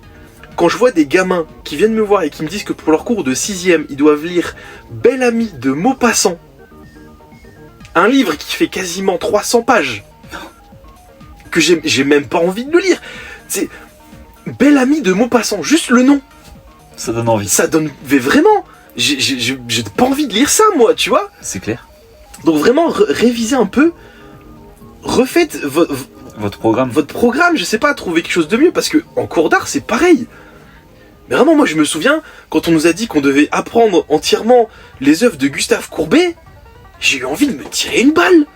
quand je vois des gamins qui viennent me voir et qui me disent que pour leur cours de 6ème, ils doivent lire Bel Ami de Maupassant, un livre qui fait quasiment 300 pages, que j'ai même pas envie de le lire. C'est Bel Ami de Maupassant, juste le nom. Ça donne envie. Ça donne... Mais vraiment, j'ai pas envie de lire ça, moi, tu vois. C'est clair. Donc vraiment, révisez un peu, refaites Votre programme, je sais pas, trouvez quelque chose de mieux, parce que en cours d'art, c'est pareil. Mais vraiment, moi, je me souviens, quand on nous a dit qu'on devait apprendre entièrement les œuvres de Gustave Courbet, j'ai eu envie de me tirer une balle.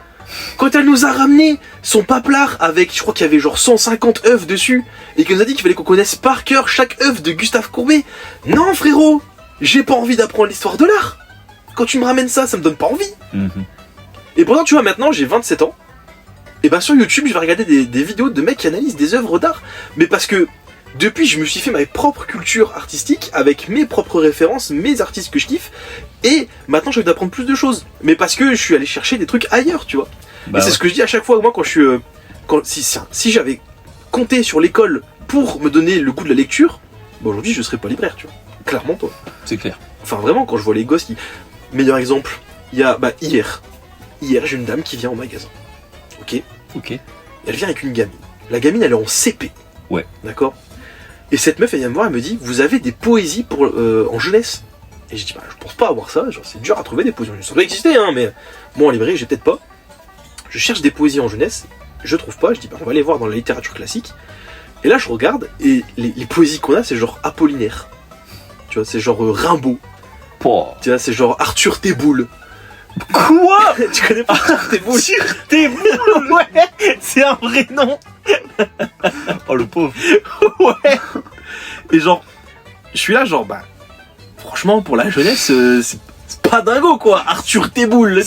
Quand elle nous a ramené son paplard avec, je crois qu'il y avait genre 150 œuvres dessus, et qu'elle nous a dit qu'il fallait qu'on connaisse par cœur chaque œuvre de Gustave Courbet. Non, frérot, j'ai pas envie d'apprendre l'histoire de l'art. Quand tu me ramènes ça, ça me donne pas envie. Et pourtant, tu vois, maintenant, j'ai 27 ans. Et bah sur YouTube, je vais regarder des vidéos de mecs qui analysent des œuvres d'art. Mais parce que, depuis, je me suis fait ma propre culture artistique, avec mes propres références, mes artistes que je kiffe. Et maintenant, j'ai envie d'apprendre plus de choses. Mais parce que je suis allé chercher des trucs ailleurs, tu vois. Bah et c'est ce que je dis à chaque fois, moi, quand je suis... si j'avais compté sur l'école pour me donner le goût de la lecture, bah aujourd'hui, je serais pas libraire, tu vois. Clairement, toi. C'est clair. Enfin, vraiment, quand je vois les gosses qui... Meilleur exemple, il y a, hier, j'ai une dame qui vient au magasin. Ok. Elle vient avec une gamine. La gamine, elle est en CP. Ouais. D'accord. Et cette meuf, elle vient me voir, elle me dit, vous avez des poésies pour, en jeunesse? Et je dis, bah, je pense pas avoir ça, genre, c'est dur à trouver des poésies en jeunesse. Ça doit exister, hein, mais moi, en librairie, j'ai peut-être pas. Je cherche des poésies en jeunesse, je trouve pas, je dis, bah, on va aller voir dans la littérature classique. Et là, je regarde, et les poésies qu'on a, c'est genre Apollinaire. Tu vois, c'est genre Rimbaud. Tu vois, c'est genre Arthur Théboul. Quoi? Tu connais pas Arthur Théboul? Théboul. Ouais, c'est un vrai nom. Oh le pauvre. Ouais. Et genre, je suis là, genre, bah, franchement, pour la jeunesse, c'est pas dingo, quoi. Arthur Théboul.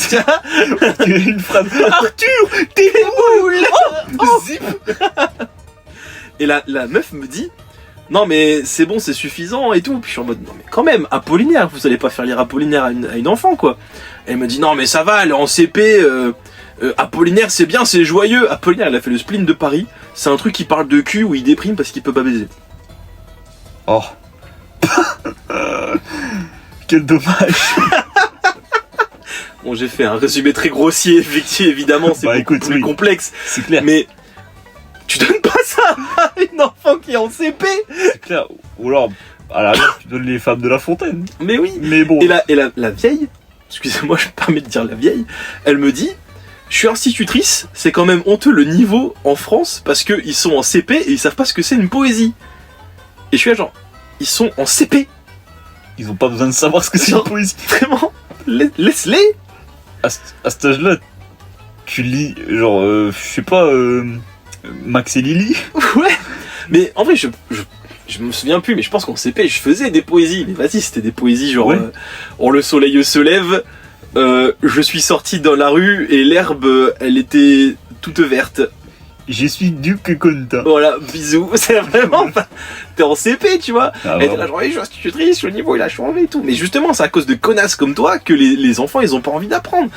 Une phrase. Arthur Théboul. Zip. Et la meuf me dit, non mais c'est bon, c'est suffisant et tout. Puis je suis en mode, non mais quand même, Apollinaire, vous allez pas faire lire Apollinaire à une enfant, quoi. Elle me dit, non mais ça va, elle est en CP, Apollinaire c'est bien, c'est joyeux. Apollinaire, elle a fait le spleen de Paris, c'est un truc qui parle de cul où il déprime parce qu'il peut pas baiser. Oh. Quel dommage. Bon, j'ai fait un résumé très grossier, évidemment, c'est beaucoup plus complexe. C'est clair. Mais tu donnes pas ça à une enfant qui est en CP. C'est clair. Ou alors, à la rigueur, tu donnes les femmes de La Fontaine. Mais oui. Mais bon. Et la vieille, excusez-moi, je me permets de dire la vieille, elle me dit, je suis institutrice, c'est quand même honteux le niveau en France parce qu'ils sont en CP et ils savent pas ce que c'est une poésie. Et je suis là genre, ils sont en CP. Ils ont pas besoin de savoir ce que c'est une poésie. Vraiment, laisse-les. À cet âge-là, tu lis, genre, je sais pas, Max et Lily. Ouais. Mais en vrai, je me souviens plus, mais je pense qu'en CP, je faisais des poésies. Mais vas-y, c'était des poésies genre, ouais. Oh, le soleil se lève, je suis sorti dans la rue et l'herbe, elle était toute verte. Je suis Duke Conta. Voilà, bisous. C'est vraiment pas... T'es en CP, tu vois. Ah, et t'es là, genre, je suis institutrice, le niveau il a changé et tout. Mais justement, c'est à cause de connasses comme toi que les enfants, ils ont pas envie d'apprendre.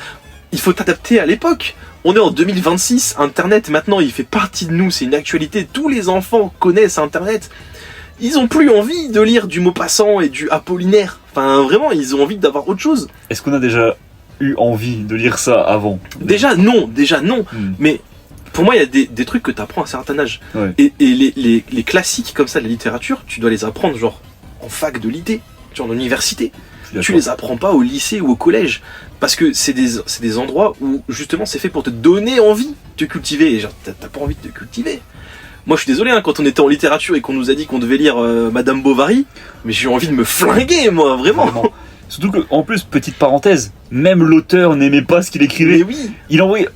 Il faut t'adapter à l'époque. On est en 2026, Internet maintenant, il fait partie de nous, c'est une actualité. Tous les enfants connaissent Internet. Ils ont plus envie de lire du Maupassant et du Apollinaire. Enfin, vraiment, ils ont envie d'avoir autre chose. Est-ce qu'on a déjà eu envie de lire ça avant? Déjà non. Mais pour moi, il y a des trucs que tu apprends à un certain âge. Ouais. Et les classiques comme ça de la littérature, tu dois les apprendre genre en fac de l'IT, genre en université. Tu les apprends pas au lycée ou au collège. Parce que c'est des endroits où justement c'est fait pour te donner envie de te cultiver. Et genre, t'as pas envie de te cultiver. Moi je suis désolé, hein, quand on était en littérature et qu'on nous a dit qu'on devait lire Madame Bovary, mais j'ai eu envie de me flinguer, moi, vraiment. Surtout que, en plus, petite parenthèse, même l'auteur n'aimait pas ce qu'il écrivait. Mais oui. Il envoyait.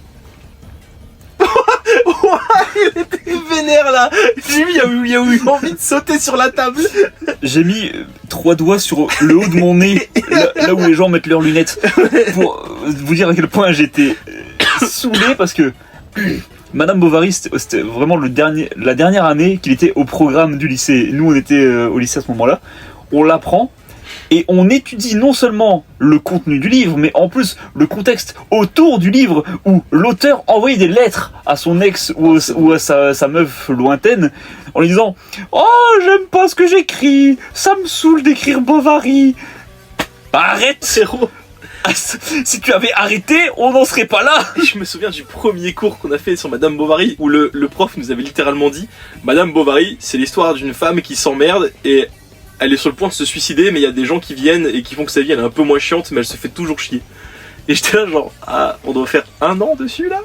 Il était vénère là. Jimmy il a eu envie de sauter sur la table. J'ai mis 3 doigts sur le haut de mon nez, là où les gens mettent leurs lunettes, pour vous dire à quel point j'étais saoulé parce que Madame Bovary, c'était vraiment la dernière année qu'il était au programme du lycée. Nous, on était au lycée à ce moment-là. On l'apprend et on étudie non seulement le contenu du livre, mais en plus le contexte autour du livre où l'auteur envoyait des lettres à son ex ou à sa meuf lointaine en lui disant « Oh, j'aime pas ce que j'écris, ça me saoule d'écrire Bovary. » Arrête, Zéro. Si tu avais arrêté, on n'en serait pas là. Je me souviens du premier cours qu'on a fait sur Madame Bovary où le prof nous avait littéralement dit Madame Bovary, c'est l'histoire d'une femme qui s'emmerde et elle est sur le point de se suicider, mais il y a des gens qui viennent et qui font que sa vie elle est un peu moins chiante, mais elle se fait toujours chier. Et j'étais là genre, ah, on doit faire 1 an dessus là.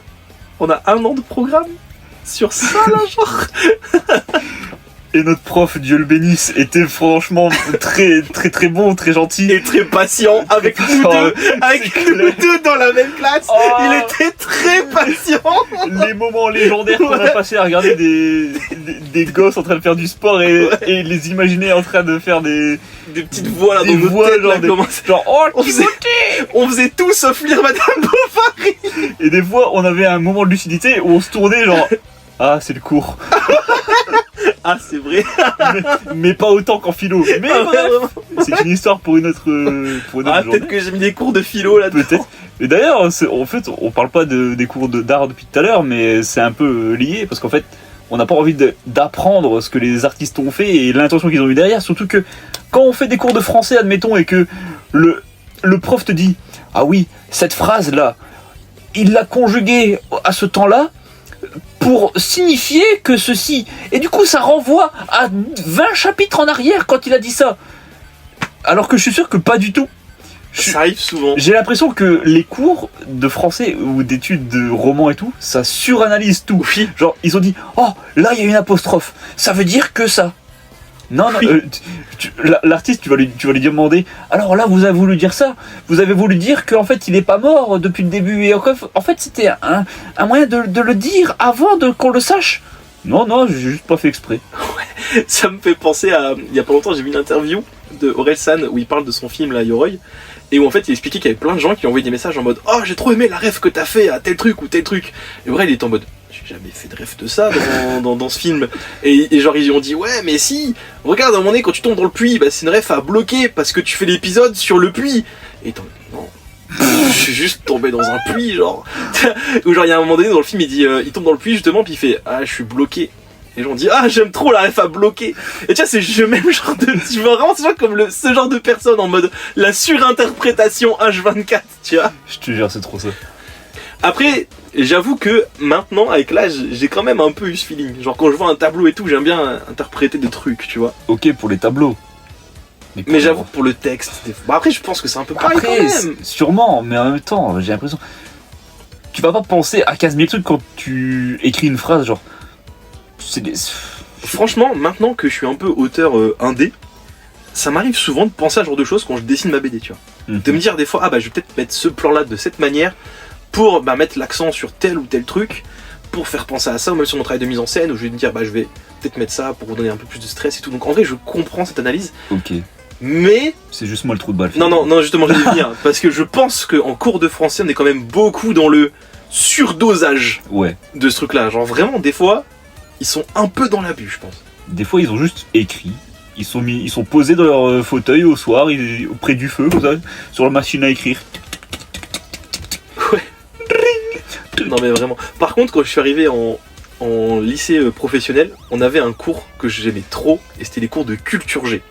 On a 1 an de programme sur ça là, genre. Et notre prof, Dieu le bénisse, était franchement très très très bon, très gentil. Et très patient avec nous deux dans la même classe. Oh. Il était très patient. Les moments légendaires qu'on a passé à regarder des gosses en train de faire du sport et les imaginer en train de faire des petites voix là des dans nos voix, têtes, genre, là, genre oh on faisait tout sauf lire Madame Bovary. Et des fois on avait un moment de lucidité où on se tournait genre ah c'est le cours. Ah c'est vrai. mais pas autant qu'en philo. Mais bref, c'est une histoire pour une autre journée. Peut-être que j'ai mis des cours de philo là. Peut-être. Et d'ailleurs, en fait, on parle pas des cours d'art depuis tout à l'heure, mais c'est un peu lié parce qu'en fait, on n'a pas envie d'apprendre ce que les artistes ont fait et l'intention qu'ils ont eu derrière. Surtout que quand on fait des cours de français, admettons, et que le prof te dit ah oui, cette phrase là, il l'a conjuguée à ce temps-là pour signifier que ceci. Et du coup, ça renvoie à 20 chapitres en arrière quand il a dit ça. Alors que je suis sûr que pas du tout. Ça arrive souvent. J'ai l'impression que les cours de français ou d'études de romans et tout, ça suranalyse tout. Oui. Genre, ils ont dit oh, là, il y a une apostrophe. Ça veut dire que ça. Non, oui. L'artiste, tu vas lui demander alors là, vous avez voulu dire ça. Vous avez voulu dire qu'en fait, il est pas mort depuis le début. Et en fait, c'était un moyen de le dire avant qu'on le sache. Non, j'ai juste pas fait exprès. Ouais, ça me fait penser à. Il y a pas longtemps, j'ai vu une interview de Orelsan où il parle de son film, là, Yoroi. Et où en fait, il expliquait qu'il y avait plein de gens qui envoyaient des messages en mode oh, j'ai trop aimé la ref que t'as fait à tel truc ou tel truc. Et vrai, il est en mode j'ai jamais fait de ref de ça dans ce film. Et genre, ils ont dit ouais, mais si, regarde, à un moment donné, quand tu tombes dans le puits, bah, c'est une ref à bloquer parce que tu fais l'épisode sur le puits. Et t'en non. Je suis juste tombé dans un puits, genre. Ou genre, il y a un moment donné dans le film, il dit il tombe dans le puits justement, puis il fait ah, je suis bloqué. Et les gens disent ah, j'aime trop la ref à bloquer. Et tu vois, c'est le même genre de. Tu vois vraiment ce genre comme ce genre de personne en mode la surinterprétation H24, tu vois. Je te jure, c'est trop ça. Après, j'avoue que maintenant, avec l'âge, j'ai quand même un peu eu ce feeling. Genre, quand je vois un tableau et tout, j'aime bien interpréter des trucs, tu vois. Ok, pour les tableaux. Mais j'avoue, pour le texte. Bah après, je pense que c'est un peu pareil après, quand même. Sûrement, mais en même temps, j'ai l'impression. Tu vas pas penser à 15 000 trucs quand tu écris une phrase, genre. Franchement, maintenant que je suis un peu auteur indé, ça m'arrive souvent de penser à ce genre de choses quand je dessine ma BD, tu vois. De me dire des fois, ah bah je vais peut-être mettre ce plan-là de cette manière pour mettre l'accent sur tel ou tel truc, pour faire penser à ça, ou même sur mon travail de mise en scène, où je vais me dire, bah je vais peut-être mettre ça pour vous donner un peu plus de stress et tout. Donc en vrai, je comprends cette analyse. Ok. Mais. C'est juste moi le trou de balle. Non, justement, je vais y venir. Parce que je pense qu'en cours de français, on est quand même beaucoup dans le surdosage de ce truc-là. Genre vraiment, des fois, ils sont un peu dans l'abus, je pense. Des fois, ils ont juste écrit. Ils sont posés dans leur fauteuil au soir, auprès du feu, comme ça, sur la machine à écrire. Ouais. Non mais vraiment. Par contre, quand je suis arrivé en lycée professionnel, on avait un cours que j'aimais trop, et c'était les cours de culture G.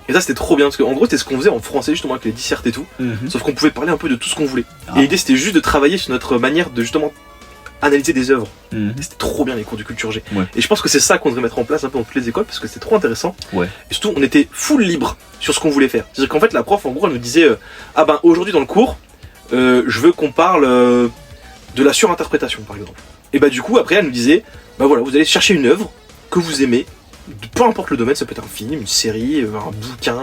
Et ça c'était trop bien, parce qu'en gros c'était ce qu'on faisait en français justement avec les dissertes et tout, sauf qu'on pouvait parler un peu de tout ce qu'on voulait. Et l'idée c'était juste de travailler sur notre manière de justement analyser des œuvres. C'était trop bien les cours de culture G. Ouais. Et je pense que c'est ça qu'on devrait mettre en place un peu dans toutes les écoles, parce que c'était trop intéressant. Ouais. Et surtout on était full libre sur ce qu'on voulait faire. C'est-à-dire qu'en fait la prof en gros elle nous disait ah ben aujourd'hui dans le cours, je veux qu'on parle de la surinterprétation par exemple. Et bah du coup après elle nous disait bah voilà, vous allez chercher une œuvre que vous aimez, peu importe le domaine, ça peut être un film, une série, un bouquin,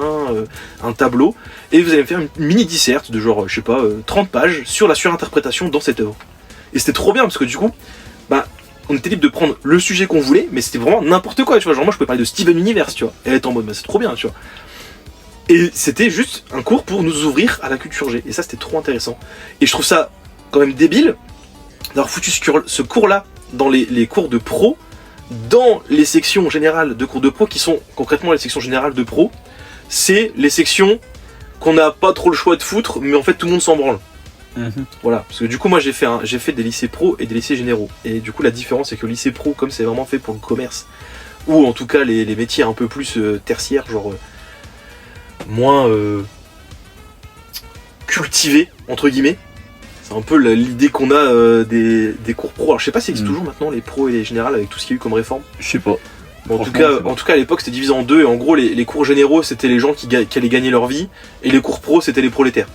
un tableau, et vous allez me faire une mini disserte de genre, je sais pas, 30 pages sur la surinterprétation dans cette œuvre. Et c'était trop bien parce que du coup, bah on était libre de prendre le sujet qu'on voulait, mais c'était vraiment n'importe quoi, tu vois. Genre, moi, je pouvais parler de Steven Universe, tu vois. Et elle était en mode, bah, c'est trop bien, tu vois. Et c'était juste un cours pour nous ouvrir à la culture G. Et ça, c'était trop intéressant. Et je trouve ça quand même débile d'avoir foutu ce cours-là dans les cours de pro, dans les sections générales de cours de pro, qui sont concrètement les sections générales de pro. C'est les sections qu'on n'a pas trop le choix de foutre, mais en fait, tout le monde s'en branle. Voilà, parce que du coup moi j'ai fait des lycées pro et des lycées généraux, et du coup la différence c'est que le lycée pro, comme c'est vraiment fait pour le commerce, ou en tout cas les métiers un peu plus tertiaires, genre moins cultivés entre guillemets, c'est un peu l'idée qu'on a des cours pro. Alors je sais pas si ça existe toujours maintenant les pros et les générales avec tout ce qu'il y a eu comme réforme. Je sais pas. Bon, en tout cas à l'époque c'était divisé en deux, et en gros les cours généraux c'était les gens qui allaient gagner leur vie, et les cours pro c'était les prolétaires.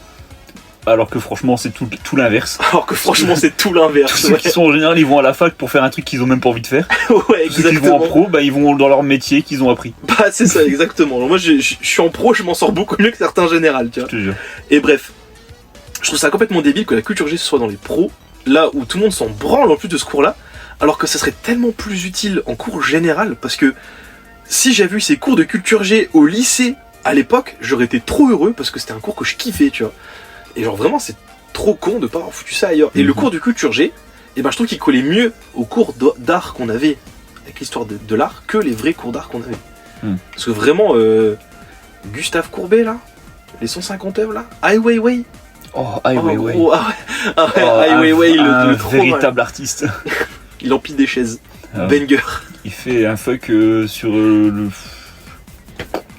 Alors que franchement c'est tout l'inverse. Alors que franchement c'est tout l'inverse. Tous ceux qui sont en général, ils vont à la fac pour faire un truc qu'ils ont même pas envie de faire. Ouais, exactement. Ceux qui vont en pro, bah ils vont dans leur métier qu'ils ont appris. Bah c'est ça, exactement. Alors, moi je suis en pro, je m'en sors beaucoup mieux que certains générales, tu vois. Je te jure. Et bref, je trouve ça complètement débile que la culture G soit dans les pros, là où tout le monde s'en branle en plus de ce cours-là, alors que ça serait tellement plus utile en cours général, parce que si j'avais eu ces cours de culture G au lycée à l'époque, j'aurais été trop heureux, parce que c'était un cours que je kiffais, tu vois. Et genre vraiment c'est trop con de pas avoir foutu ça ailleurs. Et le cours de culture G, eh ben, je trouve qu'il collait mieux au cours d'art qu'on avait avec l'histoire de l'art que les vrais cours d'art qu'on avait. Parce que vraiment, Gustave Courbet là, les 150 œuvres là, Ai Weiwei. Oh, Ai Weiwei. Oh, Ai Weiwei, le trop véritable artiste. Il empile des chaises. Banger. Il fait un fuck sur le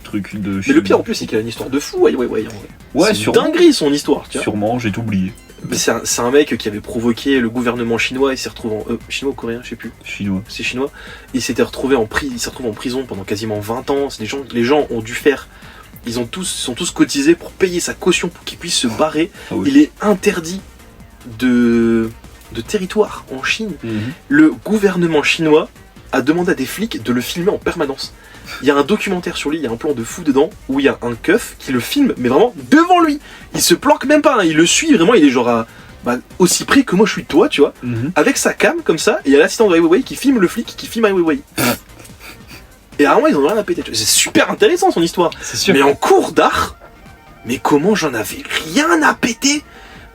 truc de. Mais le pire en plus, c'est qu'il a une histoire de fou, Ai Weiwei. Ouais, c'est dinguerie son histoire. Tu vois. Sûrement, j'ai tout oublié. C'est un mec qui avait provoqué le gouvernement chinois et s'est retrouvé en chinois ou coréen, je sais plus. Chinois. C'est chinois. Il s'est retrouvé en prison pendant quasiment 20 ans. Les gens ont dû faire. Ils sont tous cotisés pour payer sa caution pour qu'il puisse se barrer. Ah oui. Il est interdit de territoire en Chine. Le gouvernement chinois a demandé à des flics de le filmer en permanence. Il y a un documentaire sur lui, il y a un plan de fou dedans, où il y a un keuf qui le filme, mais vraiment devant lui. Il se planque même pas, hein. Il le suit vraiment, il est genre aussi près que moi je suis de toi, tu vois, avec sa cam comme ça, et il y a l'assistant de Ai Weiwei qui filme le flic, qui filme Ai Weiwei. Et à un moment ils en ont rien à péter. C'est super intéressant son histoire. C'est sûr. Mais en cours d'art, mais comment j'en avais rien à péter?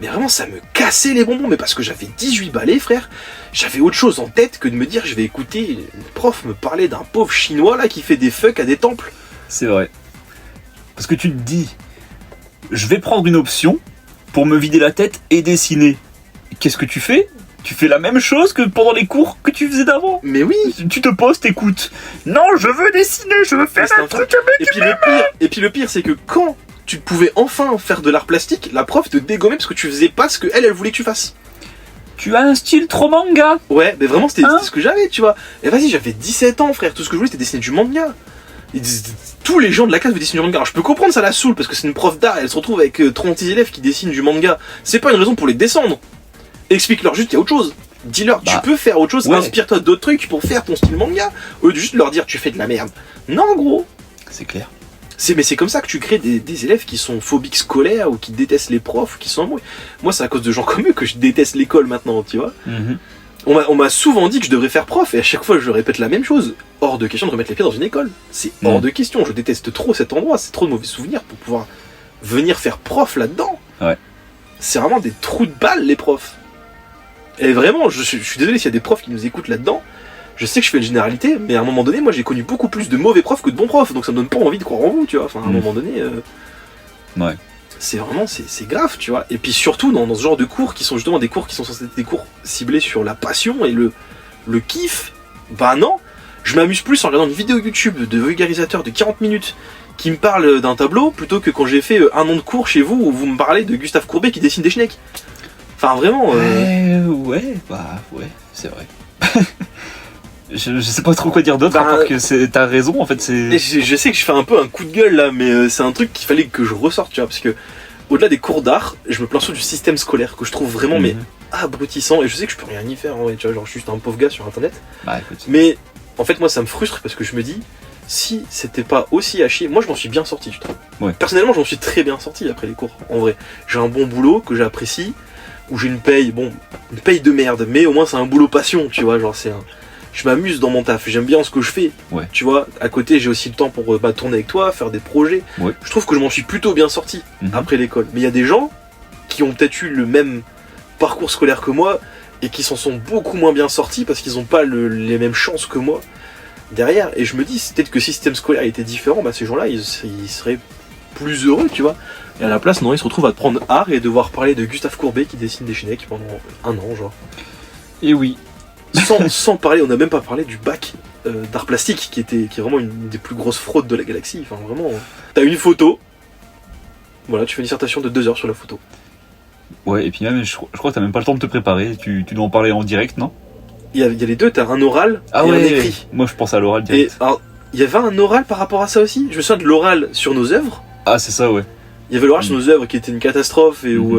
Mais vraiment ça me cassait les bonbons, mais parce que j'avais 18 balais frère, j'avais autre chose en tête que de me dire je vais écouter le prof me parler d'un pauvre chinois là qui fait des fucks à des temples. C'est vrai. Parce que tu te dis, je vais prendre une option pour me vider la tête et dessiner. Qu'est-ce que tu fais? Tu fais la même chose que pendant les cours que tu faisais d'avant. Mais oui. Tu te poses, t'écoutes. Non, je veux dessiner, je veux faire un truc avec et puis le pire c'est que quand tu pouvais enfin faire de l'art plastique, la prof te dégommait parce que tu faisais pas ce que elle voulait que tu fasses. Tu as un style trop manga. Ouais, mais vraiment c'était ce que j'avais, tu vois. Et vas-y, j'avais 17 ans frère, tout ce que je voulais c'était dessiner du manga. Tous les gens de la classe veulent dessiner du manga. Alors je peux comprendre, ça la saoule parce que c'est une prof d'art, elle se retrouve avec 36 élèves qui dessinent du manga. C'est pas une raison pour les descendre. Explique-leur juste qu'il y a autre chose. Dis-leur, tu peux faire autre chose, inspire-toi d'autres trucs pour faire ton style manga. Au lieu de juste leur dire tu fais de la merde. Non gros. C'est clair. Mais c'est comme ça que tu crées des élèves qui sont phobiques scolaires ou qui détestent les profs ou qui sont embrouillés. Moi c'est à cause de gens comme eux que je déteste l'école maintenant, tu vois. On m'a souvent dit que je devrais faire prof et à chaque fois je répète la même chose. Hors de question de remettre les pieds dans une école. C'est hors de question, je déteste trop cet endroit, c'est trop de mauvais souvenirs pour pouvoir venir faire prof là-dedans. Ouais. C'est vraiment des trous de balles les profs. Et vraiment, je suis désolé s'il y a des profs qui nous écoutent là-dedans. Je sais que je fais une généralité, mais à un moment donné, moi j'ai connu beaucoup plus de mauvais profs que de bons profs, donc ça me donne pas envie de croire en vous, tu vois. Enfin, à un moment donné, ouais. C'est vraiment, c'est grave, tu vois. Et puis surtout dans ce genre de cours qui sont justement des cours qui sont censés être des cours ciblés sur la passion et le kiff, bah non. Je m'amuse plus en regardant une vidéo YouTube de vulgarisateur de 40 minutes qui me parle d'un tableau plutôt que quand j'ai fait un an de cours chez vous où vous me parlez de Gustave Courbet qui dessine des schnecks. Enfin vraiment. Ouais, c'est vrai. Je sais pas trop quoi dire d'autre, à part que t'as raison en fait. Je sais que je fais un peu un coup de gueule là, mais c'est un truc qu'il fallait que je ressorte, tu vois, parce que au-delà des cours d'art, je me plains sur du système scolaire que je trouve vraiment mais abrutissant, et je sais que je peux rien y faire, en vrai, tu vois, genre je suis juste un pauvre gars sur internet. Bah écoute. Mais en fait moi ça me frustre parce que je me dis, si c'était pas aussi à chier, moi je m'en suis bien sorti, je trouve. Ouais. Personnellement je m'en suis très bien sorti après les cours, en vrai. J'ai un bon boulot que j'apprécie. où j'ai une paye de merde, mais au moins c'est un boulot passion, tu vois, genre je m'amuse dans mon taf, j'aime bien ce que je fais, Ouais. tu vois, à côté j'ai aussi le temps pour tourner avec toi, faire des projets, Ouais. je trouve que je m'en suis plutôt bien sorti après l'école, mais il y a des gens qui ont peut-être eu le même parcours scolaire que moi, et qui s'en sont beaucoup moins bien sortis, parce qu'ils n'ont pas les mêmes chances que moi, derrière, et je me dis, peut-être que si le système scolaire était différent, bah ces gens-là, ils seraient plus heureux, tu vois. Et à la place, non, ils se retrouvent à te prendre art et devoir parler de Gustave Courbet qui dessine des Schneck pendant un an, genre. Et oui. Sans parler, on n'a même pas parlé du bac d'art plastique qui est vraiment une des plus grosses fraudes de la galaxie. Enfin, vraiment. T'as une photo, voilà, tu fais une dissertation de 2 heures sur la photo. Ouais, et puis même, je crois que t'as même pas le temps de te préparer, tu dois en parler en direct, non? Il y a les deux, t'as un oral et un écrit. Moi je pense à l'oral Et direct. alors, il y avait un oral par rapport à ça aussi. Je me souviens de l'oral sur nos œuvres. Ah, c'est ça, ouais. Il y avait l'oral sur nos œuvres qui était une catastrophe et où.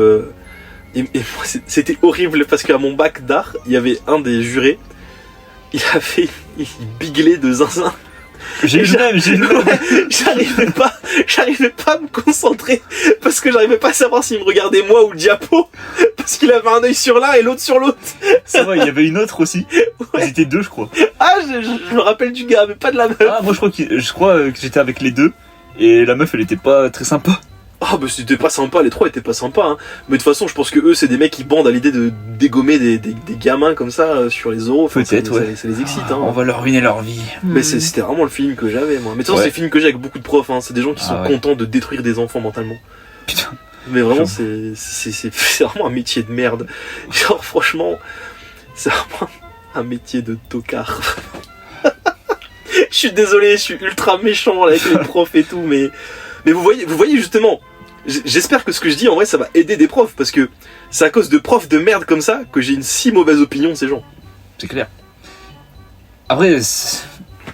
Et moi, c'était horrible parce qu'à mon bac d'art, il y avait un des jurés, il biglait de zinzin. J'ai eu le même. Ouais, j'arrivais pas à me concentrer parce que j'arrivais pas à savoir s'il me regardait moi ou le diapo parce qu'il avait un œil sur l'un et l'autre sur l'autre. C'est vrai, il y avait une autre aussi. Ouais. Ils étaient deux, je crois. Ah, je me rappelle du gars, mais pas de la meuf. Ah, moi je crois que j'étais avec les deux. Et la meuf, elle était pas très sympa. Ah, bah c'était pas sympa, les trois étaient pas sympas, hein. Mais de toute façon, je pense que eux, c'est des mecs qui bandent à l'idée de dégommer des gamins comme ça sur les oraux. Enfin, Peut-être, ouais. Ça les excite, hein. On va leur ruiner leur vie. Mais c'était vraiment le feeling que j'avais, moi. Mais de toute façon, c'est le feeling que j'ai avec beaucoup de profs, hein. C'est des gens qui sont contents de détruire des enfants mentalement. Putain. Mais vraiment, c'est vraiment un métier de merde. Genre, franchement, c'est vraiment un métier de tocard. Je suis désolé, je suis ultra méchant là, avec les profs et tout, mais vous voyez justement, j'espère que ce que je dis en vrai ça va aider des profs, parce que c'est à cause de profs de merde comme ça que j'ai une si mauvaise opinion de ces gens. C'est clair. Après,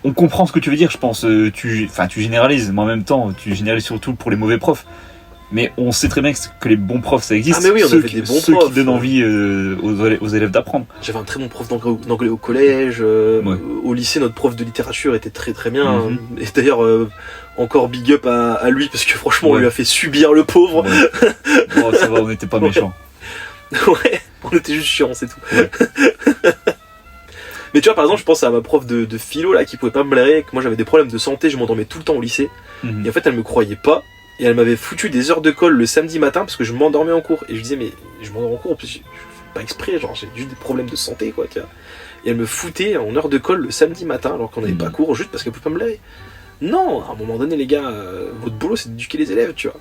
on comprend ce que tu veux dire, je pense. Tu généralises, mais en même temps, tu généralises surtout pour les mauvais profs. Mais on sait très bien que les bons profs ça existe. Ah mais oui, on ceux avait des bons ceux profs, qui donnent envie aux élèves d'apprendre. J'avais un très bon prof d'anglais au collège, au lycée notre prof de littérature était très très bien, et d'ailleurs encore big up à lui parce que franchement on lui a fait subir le pauvre. Ouais. Bon, ça va, on n'était pas méchants. Ouais, on était juste chiants, c'est tout. Ouais. Mais tu vois, par exemple, je pense à ma prof de philo là qui pouvait pas me blairer, que moi j'avais des problèmes de santé, je m'endormais tout le temps au lycée, et en fait elle me croyait pas. Et elle m'avait foutu des heures de colle le samedi matin parce que je m'endormais en cours. Et je disais, mais je m'endors en cours, en plus, je fais pas exprès, genre j'ai juste des problèmes de santé, quoi, tu vois. Et elle me foutait en heure de colle le samedi matin alors qu'on n'avait pas cours, juste parce qu'elle pouvait pas me blairer. Non, à un moment donné, les gars, votre boulot c'est d'éduquer les élèves, tu vois.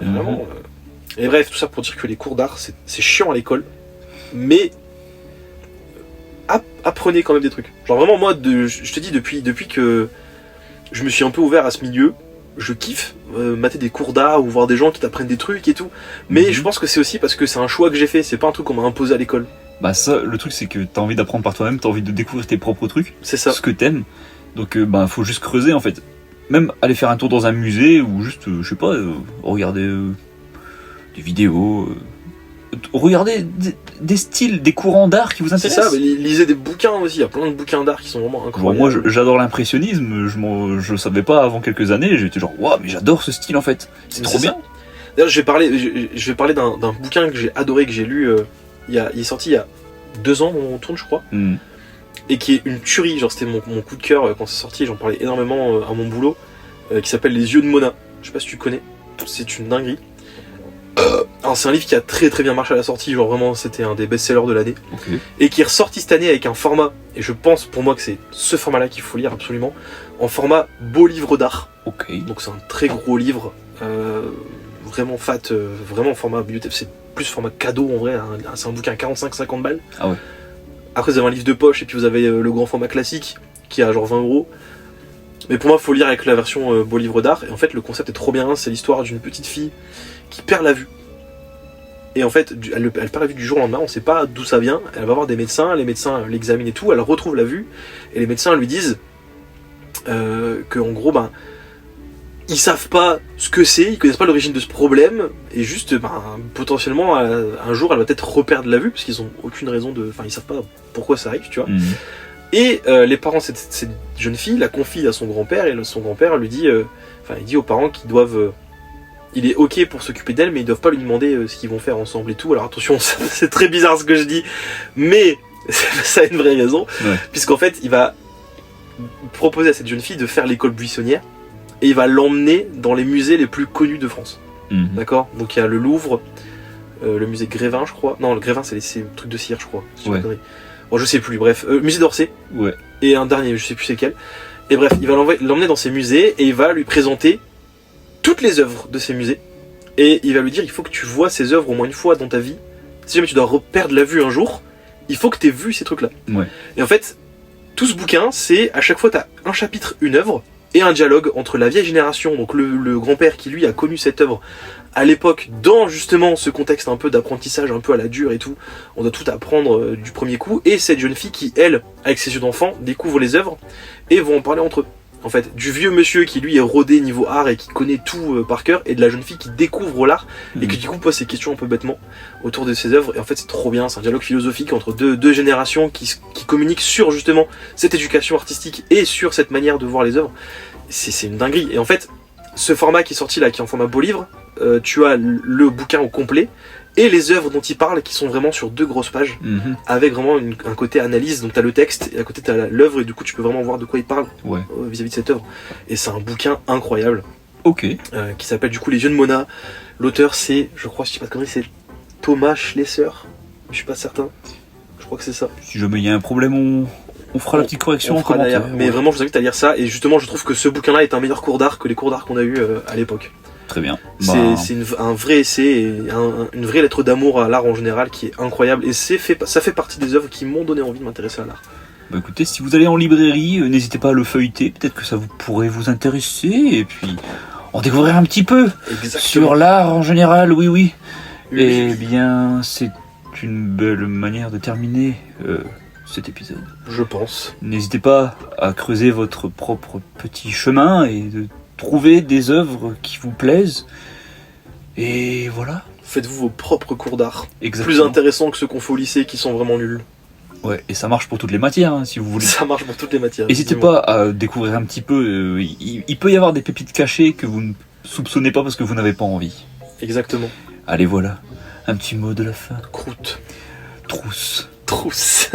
Ouais, vraiment. Et bref, tout ça pour dire que les cours d'art c'est chiant à l'école, mais apprenez quand même des trucs. Genre vraiment, moi, je te dis, depuis que je me suis un peu ouvert à ce milieu, je kiffe mater des cours d'art ou voir des gens qui t'apprennent des trucs et tout. Mais je pense que c'est aussi parce que c'est un choix que j'ai fait, c'est pas un truc qu'on m'a imposé à l'école. Bah ça, le truc c'est que t'as envie d'apprendre par toi-même, t'as envie de découvrir tes propres trucs, c'est ça. Ce que t'aimes. Donc faut juste creuser en fait. Même aller faire un tour dans un musée ou juste, je sais pas, regarder des vidéos, regarder des styles, des courants d'art qui vous intéressent. C'est ça, mais lisez des bouquins aussi, il y a plein de bouquins d'art qui sont vraiment incroyables. Bon, moi j'adore l'impressionnisme, je le savais pas avant quelques années, j'étais genre waouh, mais j'adore ce style en fait, c'est trop bien. D'ailleurs, je vais parler d'un bouquin que j'ai adoré, que j'ai lu, il est sorti il y a 2 ans, on tourne je crois, et qui est une tuerie, genre c'était mon coup de cœur quand c'est sorti, j'en parlais énormément à mon boulot, qui s'appelle Les Yeux de Mona, je sais pas si tu connais, c'est une dinguerie. Alors c'est un livre qui a très très bien marché à la sortie, genre vraiment c'était un des best-sellers de l'année, et qui est ressorti cette année avec un format, et je pense pour moi que c'est ce format là qu'il faut lire absolument, en format beau livre d'art. Donc c'est un très gros livre, vraiment fat, vraiment format bibliothèque, c'est plus format cadeau en vrai, c'est un bouquin à 45-50 balles. Ah ouais. Après vous avez un livre de poche et puis vous avez le grand format classique qui est à genre 20 €. Mais pour moi il faut lire avec la version beau livre d'art, et en fait le concept est trop bien, c'est l'histoire d'une petite fille qui perd la vue. Et en fait, elle perd la vue du jour au lendemain, on sait pas d'où ça vient, elle va voir des médecins, les médecins l'examinent et tout, elle retrouve la vue, et les médecins lui disent que en gros, ils savent pas ce que c'est, ils connaissent pas l'origine de ce problème, et juste, potentiellement, un jour, elle va peut-être reperdre la vue, parce qu'ils ont aucune raison ils savent pas pourquoi ça arrive, tu vois. Et les parents de cette jeune fille la confient à son grand-père, et son grand-père lui dit, il dit aux parents qu'ils doivent il est ok pour s'occuper d'elle, mais ils doivent pas lui demander ce qu'ils vont faire ensemble et tout. Alors attention, c'est très bizarre ce que je dis, mais ça a une vraie raison, puisqu'en fait il va proposer à cette jeune fille de faire l'école buissonnière, et il va l'emmener dans les musées les plus connus de France. D'accord. Donc il y a le Louvre, le musée Grévin, je crois. Non, le Grévin, c'est le truc de cire, je crois. Bon, je sais plus. Bref, musée d'Orsay. Ouais. Et un dernier, je sais plus c'est quel. Et bref, il va l'emmener dans ces musées et il va lui présenter toutes les œuvres de ces musées. Et il va lui dire, il faut que tu vois ces œuvres au moins une fois dans ta vie. Si jamais tu dois perdre la vue un jour, il faut que tu aies vu ces trucs-là. Ouais. Et en fait, tout ce bouquin, c'est à chaque fois, tu as un chapitre, une œuvre, et un dialogue entre la vieille génération, donc le grand-père qui lui a connu cette œuvre à l'époque, dans justement ce contexte un peu d'apprentissage, un peu à la dure et tout, on doit tout apprendre du premier coup, et cette jeune fille qui, elle, avec ses yeux d'enfant, découvre les œuvres, et vont en parler entre eux. En fait, du vieux monsieur qui lui est rodé niveau art et qui connaît tout par cœur, et de la jeune fille qui découvre l'art, et qui du coup pose ses questions un peu bêtement autour de ses œuvres, et en fait c'est trop bien, c'est un dialogue philosophique entre deux générations qui communiquent sur justement cette éducation artistique et sur cette manière de voir les œuvres. C'est une dinguerie, et en fait, ce format qui est sorti là, qui est en format beau livre, tu as le bouquin au complet, et les œuvres dont il parle qui sont vraiment sur 2 grosses pages, avec vraiment un côté analyse. Donc t'as le texte et à côté t'as l'œuvre, et du coup tu peux vraiment voir de quoi il parle vis-à-vis de cette œuvre. Et c'est un bouquin incroyable. Ok. Qui s'appelle du coup Les Yeux de Mona. L'auteur c'est, je crois, si je dis pas de conneries, c'est Thomas Schlesser. Je suis pas certain. Je crois que c'est ça. Si jamais il y a un problème, on fera la petite correction en commentaire. Mais vraiment je vous invite à lire ça, et justement je trouve que ce bouquin là est un meilleur cours d'art que les cours d'art qu'on a eu à l'époque. Très bien. C'est un vrai essai, et une vraie lettre d'amour à l'art en général qui est incroyable, et ça fait partie des œuvres qui m'ont donné envie de m'intéresser à l'art. Bah écoutez, si vous allez en librairie, n'hésitez pas à le feuilleter, peut-être que ça pourrait vous intéresser, et puis en découvrir un petit peu. Exactement. Sur l'art en général, oui. Eh bien, c'est une belle manière de terminer cet épisode. Je pense. N'hésitez pas à creuser votre propre petit chemin et de trouver des œuvres qui vous plaisent. Et voilà. Faites-vous vos propres cours d'art. Exactement. Plus intéressants que ceux qu'on fait au lycée qui sont vraiment nuls. Ouais, et ça marche pour toutes les matières, hein, si vous voulez. Ça marche pour toutes les matières. N'hésitez pas à découvrir un petit peu. Il peut y avoir des pépites cachées que vous ne soupçonnez pas parce que vous n'avez pas envie. Exactement. Allez, voilà. Un petit mot de la fin. Croûte. Trousse. Trousse.